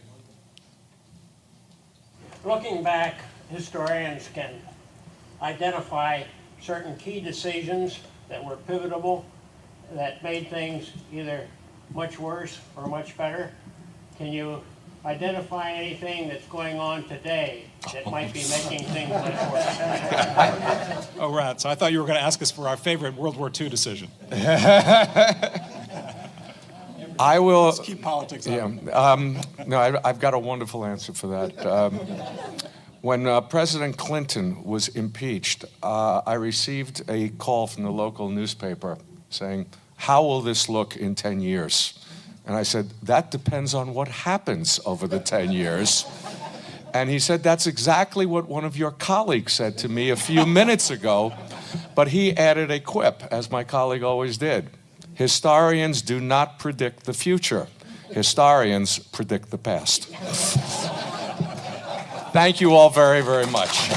Looking back, historians can identify certain key decisions that were pivotal, that made things either much worse or much better. Can you identify anything that's going on today that might be making things much worse? Oh, right. So I thought you were going to ask us for our favorite World War II decision. I will. Let's keep politics out. Yeah. No, I've got a wonderful answer for that. When President Clinton was impeached, I received a call from the local newspaper saying, "How will this look in 10 years?" And I said, "That depends on what happens over the 10 years. And he said, "That's exactly what one of your colleagues said to me a few minutes ago." But he added a quip, as my colleague always did. Historians do not predict the future. Historians predict the past. Thank you all very, very much.